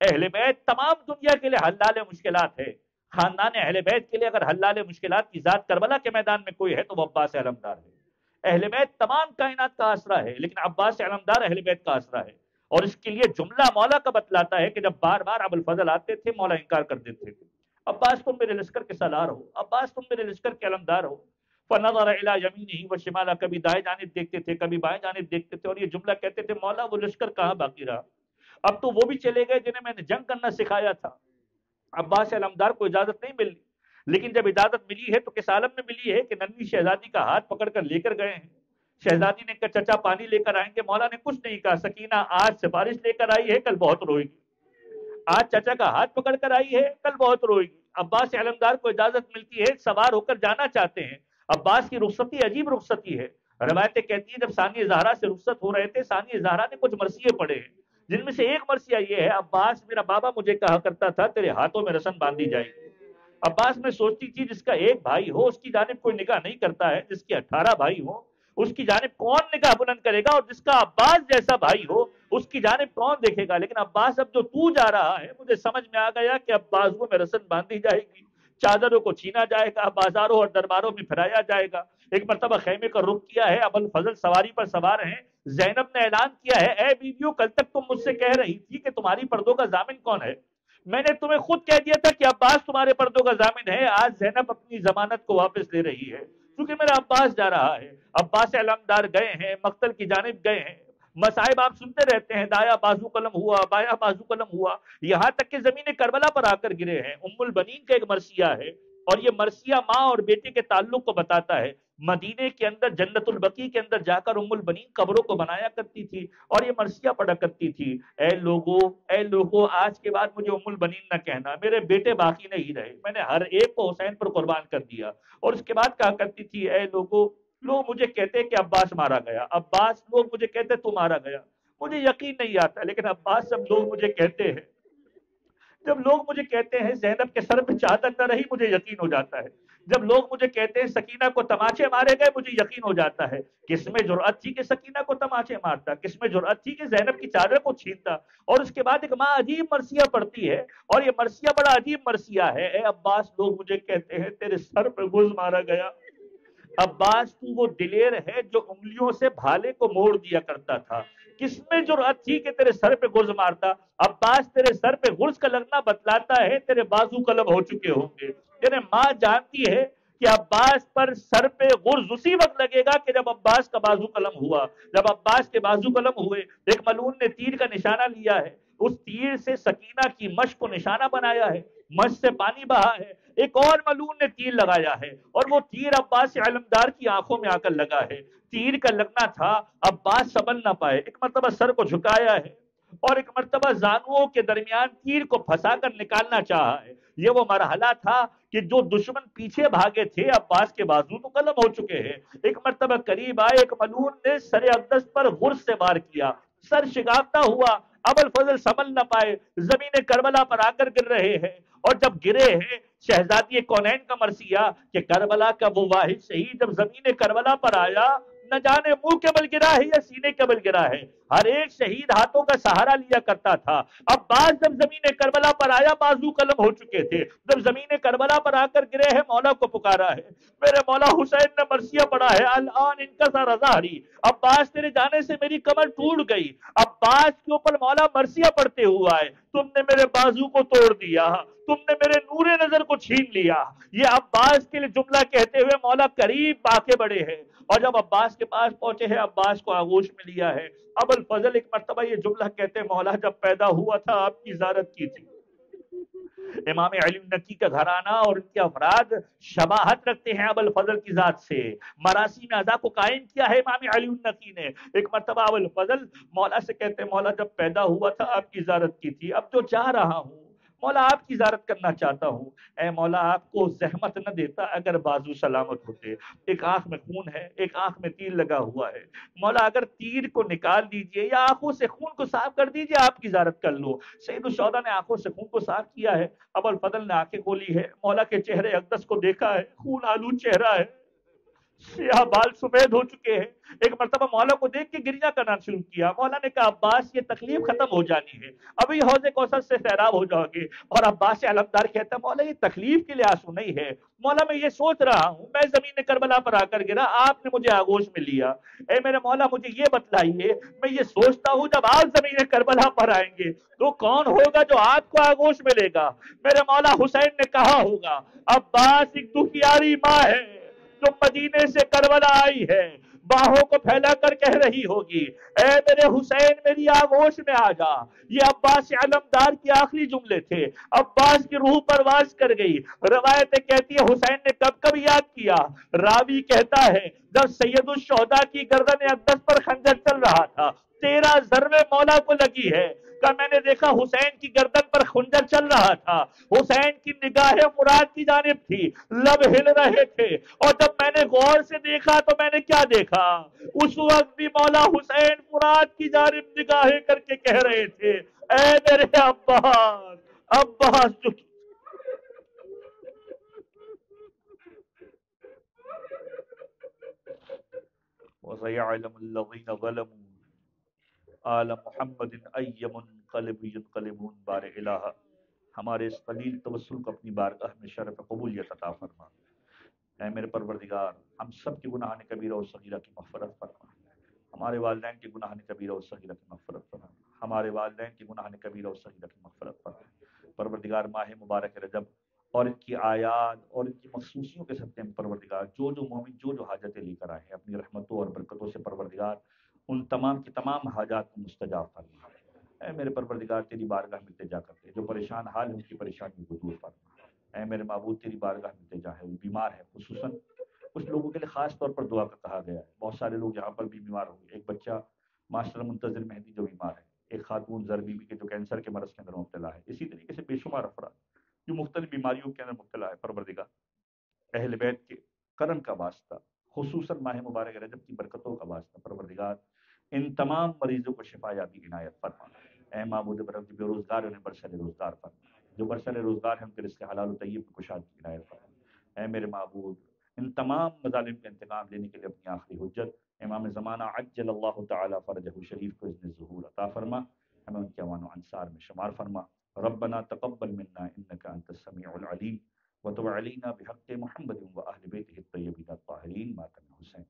اہل بیت تمام دنیا کے لیے حلال مشکلات ہے، خاندان اہل بیت کے لیے اگر حلال مشکلات کی ذات کربلا کے میدان میں کوئی ہے تو وہ عباس علمدار ہے۔ اہل بیت تمام کائنات کا آسرا ہے، لیکن عباس علمدار اہل بیت کا آسرا ہے، اور اس کے لیے جملہ مولا کا بتلاتا ہے کہ جب بار بار ابو الفضل آتے تھے مولا انکار کر دیتے تھے، عباس تم میرے لشکر کے سالار ہو، عباس تم میرے لشکر کے علمدار ہو۔ فنظر الى یمینہ وشمالہ، کبھی دائیں جانب دیکھتے تھے کبھی بائیں جانب دیکھتے تھے، اور یہ جملہ کہتے تھے مولا وہ لشکر کہاں باقی رہا، اب تو وہ بھی چلے گئے جنہیں میں نے جنگ کرنا سکھایا تھا۔ عباس علمدار کو اجازت نہیں ملی، لیکن جب اجازت ملی ہے تو کس عالم میں ملی ہے کہ ننھی شہزادی کا ہاتھ پکڑ کر لے کر گئے ہیں۔ شہزادی نے کہا چچا پانی لے کر آئیں گے، مولا نے کچھ نہیں کہا، سکینہ آج سفارش لے کر آئی ہے کل بہت روئے گی، آج چچا کا ہاتھ پکڑ کر آئی ہے کل بہت روئے گی۔ عباس علمدار کو اجازت ملتی ہے، سوار ہو کر جانا چاہتے ہیں۔ عباس کی رخصتی عجیب رخصتی ہے، روایتیں کہتی ہیں جب ثانی زہرا سے رخصت ہو رہے تھے، ثانی زہرا نے کچھ مرثیے پڑھے ہیں، جن میں سے ایک مرثیہ یہ ہے، عباس میرا بابا مجھے کہا کرتا تھا تیرے ہاتھوں میں رسن باندھی جائے گی۔ عباس میں سوچتی تھی جس کا ایک بھائی ہو اس کی جانب کوئی نگاہ نہیں کرتا ہے، جس کے 18 بھائی ہو اس کی جانب کون نگاہ بلند کرے گا، اور جس کا عباس جیسا بھائی ہو اس کی جانب کون دیکھے گا، لیکن عباس اب جو تو جا رہا ہے مجھے سمجھ میں آ گیا کہ اب بازوؤں میں رسن باندھی جائے گی، چادروں کو چھینا جائے گا، بازاروں اور درباروں میں پھرایا جائے گا۔ ایک مرتبہ خیمے کا رخ کیا ہے، ابو الفضل سواری پر سوار ہیں، زینب نے اعلان کیا ہے اے بیویوں کل تک تم مجھ سے کہہ رہی تھی کہ تمہاری پردوں کا ضامن کون ہے، میں نے تمہیں خود کہہ دیا تھا کہ عباس تمہارے پردوں کا ضامن ہے، آج زینب اپنی ضمانت کو واپس لے رہی ہے کیونکہ میرا عباس جا رہا ہے۔ عباس علمدار گئے ہیں، مقتل کی جانب گئے ہیں، مصائب آپ سنتے رہتے ہیں، دایا بازو قلم ہوا، بایا بازو قلم ہوا، یہاں تک کہ زمین کربلا پر آ کر گرے ہیں۔ ام البنین کا ایک مرثیہ ہے، اور یہ مرثیہ ماں اور بیٹے کے تعلق کو بتاتا ہے۔ مدینے کے اندر جنت البقیع کے اندر جا کر ام البنین قبروں کو بنایا کرتی تھی اور یہ مرثیہ پڑھا کرتی تھی، اے لوگو آج کے بعد مجھے ام البنین نہ کہنا، میرے بیٹے باقی نہیں رہے، میں نے ہر ایک کو حسین پر قربان کر دیا۔ اور اس کے بعد کہا کرتی تھی، اے لوگو، لوگ مجھے کہتے کہ عباس مارا گیا، عباس، لوگ مجھے کہتے تو مارا گیا، مجھے یقین نہیں آتا، لیکن عباس جب لوگ مجھے کہتے ہیں، جب لوگ مجھے کہتے ہیں زینب کے سر پہ چادر نہ رہی، مجھے یقین ہو جاتا ہے۔ جب لوگ مجھے کہتے ہیں سکینہ کو تماچے مارے گئے، مجھے یقین ہو جاتا ہے۔ کس میں جرأت تھی کہ سکینہ کو تماچے مارتا، کس میں جرأت تھی کہ زینب کی چادر کو چھینتا؟ اور اس کے بعد ایک ماں عجیب مرثیہ پڑتی ہے، اور یہ مرثیہ بڑا عجیب مرثیہ ہے، اے عباس، لوگ مجھے کہتے ہیں تیرے سر پہ گز مارا گیا۔ عباس تو وہ دلیر ہے جو انگلیوں سے بھالے کو موڑ دیا کرتا تھا، کس میں جرأت تھی کہ تیرے سر پہ گرز مارتا؟ عباس، تیرے سر پہ گرز کا لگنا بتلاتا ہے تیرے بازو قلم ہو چکے ہوں گے۔ یعنی ماں جانتی ہے کہ عباس پر سر پہ غرض اسی وقت لگے گا کہ جب عباس کا بازو قلم ہوا۔ جب عباس کے بازو قلم ہوئے، ایک ملعون نے تیر کا نشانہ لیا ہے، اس تیر سے سکینہ کی مشق کو نشانہ بنایا ہے، مشق سے پانی بہا ہے، ایک اور ملعون نے تیر لگایا ہے، اور وہ تیر عباس علمدار کی آنکھوں میں آ کر لگا ہے۔ تیر کا لگنا تھا، عباس سنبھل نہ پائے، ایک مرتبہ سر کو جھکایا ہے، اور ایک مرتبہ زانوؤں کے درمیان تیر کو پھنسا کر نکالنا چاہا ہے۔ یہ وہ مرحلہ تھا کہ جو دشمن پیچھے بھاگے تھے، عباس کے بازو تو قلم ہو چکے ہیں، ایک مرتبہ قریب آئے، ایک ملعون نے سر اقدس پر غرض سے وار کیا، سر شگافتہ ہوا، ابوالفضل سنبھل نہ پائے، زمین کربلا پر آ کر گر رہے ہیں، اور جب گرے ہیں، شہزادی کونین کا مرثیہ کہ کربلا کا وہ واحد شہید جب زمین کربلا پر آیا، نہ جانے منہ کے بل گرا ہے یا سینے کے بل گرا ہے، ہر ایک شہید ہاتھوں کا سہارا لیا کرتا تھا۔ اب بعض جب زمین کربلا پر آیا، بازو قلم ہو چکے تھے، جب زمین کربلا پر آ کر گرے ہیں، مولا کو پکارا ہے، میرے مولا حسین نے مرثیہ پڑھا ہے، الان انکسر ظہری، عباس تیرے جانے سے میری کمر ٹوٹ گئی۔ عباس کے اوپر مولا مرثیہ پڑھتے ہوا ہے، تم نے میرے بازو کو توڑ دیا، تم نے میرے نور نظر کو چھین لیا۔ یہ عباس کے لیے جملہ کہتے ہوئے مولا قریب آ کے بڑے ہیں، اور جب عباس کے پاس پہنچے ہیں، عباس کو آغوش میں لیا ہے۔ ابوالفضل ایک مرتبہ یہ جملہ کہتے ہیں، مولا جب پیدا ہوا تھا آپ کی زیارت کی تھی۔ امام علی نقی کا گھرانہ اور ان کے افراد شباہت رکھتے ہیں ابوالفضل کی ذات سے، مراسیم اعضا کو قائم کیا ہے امام علی نقی نے۔ ایک مرتبہ ابوالفضل مولا سے کہتے ہیں، مولا جب پیدا ہوا تھا آپ کی زیارت کی تھی، اب جو چاہ رہا ہوں مولا آپ کی زیارت کرنا چاہتا ہوں۔ اے مولا آپ کو زحمت نہ دیتا اگر بازو سلامت ہوتے، ایک آنکھ میں خون ہے، ایک آنکھ میں تیر لگا ہوا ہے، مولا اگر تیر کو نکال دیجئے یا آنکھوں سے خون کو صاف کر دیجئے، آپ کی زیارت کر لو۔ سید الشہداء نے آنکھوں سے خون کو صاف کیا ہے، ابوالفضل نے آنکھیں کھولی ہے، مولا کے چہرے اقدس کو دیکھا ہے، خون آلود چہرہ ہے، سیاہ بال سفید ہو چکے ہیں۔ ایک مرتبہ مولا کو دیکھ کے گریہ کرنا شروع کیا۔ مولا نے کہا، عباس یہ تکلیف ختم ہو جانی ہے، ابھی حوض کوثر سے سیراب ہو جاؤ گے۔ اور عباس علمدار کہتا ہے، مولا یہ تکلیف کے لیے آنسو نہیں ہے، مولا میں یہ سوچ رہا ہوں، میں زمین کربلا پر آ کر گرا، آپ نے مجھے آغوش میں لیا، اے میرے مولا مجھے یہ بتلائیے، میں یہ سوچتا ہوں جب آپ زمین کربلا پر آئیں گے تو کون ہوگا جو آپ کو آغوش میں لے گا؟ میرے مولا حسین نے کہا ہوگا، عباس ایک دکھیاری ماں ہے جو مدینے سے کربلا آئی ہے، باہوں کو پھیلا کر کہہ رہی ہوگی، اے میرے حسین میری آغوش میں آ جا۔ یہ عباس علمدار کی آخری جملے تھے، عباس کی روح پرواز کر گئی۔ روایتیں کہتی ہے حسین نے کب کب یاد کیا؟ راوی کہتا ہے جب سید الشہداء کی گردن اقدس پر خنجر چل رہا تھا، 13 ضربیں مولا کو لگی ہے، کہ میں نے دیکھا حسین کی گردن پر خنجر چل رہا تھا، حسین کی نگاہیں مراد کی جانب تھی، لب ہل رہے تھے، اور جب میں نے غور سے دیکھا تو میں نے کیا دیکھا؟ اس وقت بھی مولا حسین مراد کی جانب نگاہیں کر کے کہہ رہے تھے، اے میرے عباس، عباس جو وَسَيَعْلَمُ الَّذِينَ ظَلَمُوا آلَ محمد أَيَّ مُنْقَلِبٍ يَنْقَلِبُونَ۔ بار الہ ہمارے اس قلیل توسل کو اپنی بارگاہ میں شرف قبولیت عطا فرما۔ اے میرے پروردگار، ہم سب کی گناہان کبیرہ و صغیرہ کی مغفرت فرما، ہمارے والدین کی گناہان کبیرہ و صغیرہ کی مغفرت فرما، ہمارے والدین کی گناہان کبیرہ و صغیرہ کی مغفرت فرما۔ پروردگار ماہ مبارک رجب اور ان کی آیات اور ان کی مخصوصیوں کے صدقے میں پروردگار جو مومن جو حاجتیں لے کر آئے ہیں اپنی رحمتوں اور برکتوں سے پروردگار ان تمام کی تمام حاجات کو مستجاب فرما۔ اے میرے پروردگار تیری بارگاہ میں التجا کرتے ہیں جو پریشان حال ہیں ان کی پریشانی کو دور فرما۔ اے میرے معبود تیری بارگاہ میں التجا ہے، وہ بیمار ہے، خصوصاً کچھ لوگوں کے لیے خاص طور پر دعا کا کہا گیا ہے، بہت سارے لوگ یہاں پر بھی بیمار ہوں گے، ایک بچہ معاشرہ منتظر مہدی جو بیمار ہے، ایک خاتون زر بی بی کے جو کینسر کے مرض کے اندر مبتلا ہے، اسی طریقے سے بے شمار افراد جو مختلف بیماریوں کے اندر مبتلا ہے پروردگار اہل بیت کے کرم کا واسطہ، خصوصاً ماہ مبارک رجب کی برکتوں کا واسطہ پروردگار ان تمام مریضوں کو شفا یابی عنایت فرما۔ اے معبود برحق جو بے روزگار ہیں انہیں برسر روزگار فرما، جو برسر روزگار ہیں ان کے رزق حلال و طیب کی کشادگی عنایت فرما۔ اے میرے معبود ان تمام مظالم کا انتقام لینے کے لیے اپنی آخری حجت امام زمانہ عجل اللہ تعالی فرجہ شریف کو اذن ظہور عطا فرما، ہمیں ان کے امان و انصار میں شمار فرما۔ ربنا تقبل منا انك انت السميع العليم وتب علينا بحق محمد واهل بيته الطيبين الطاهرين ماتم حسین۔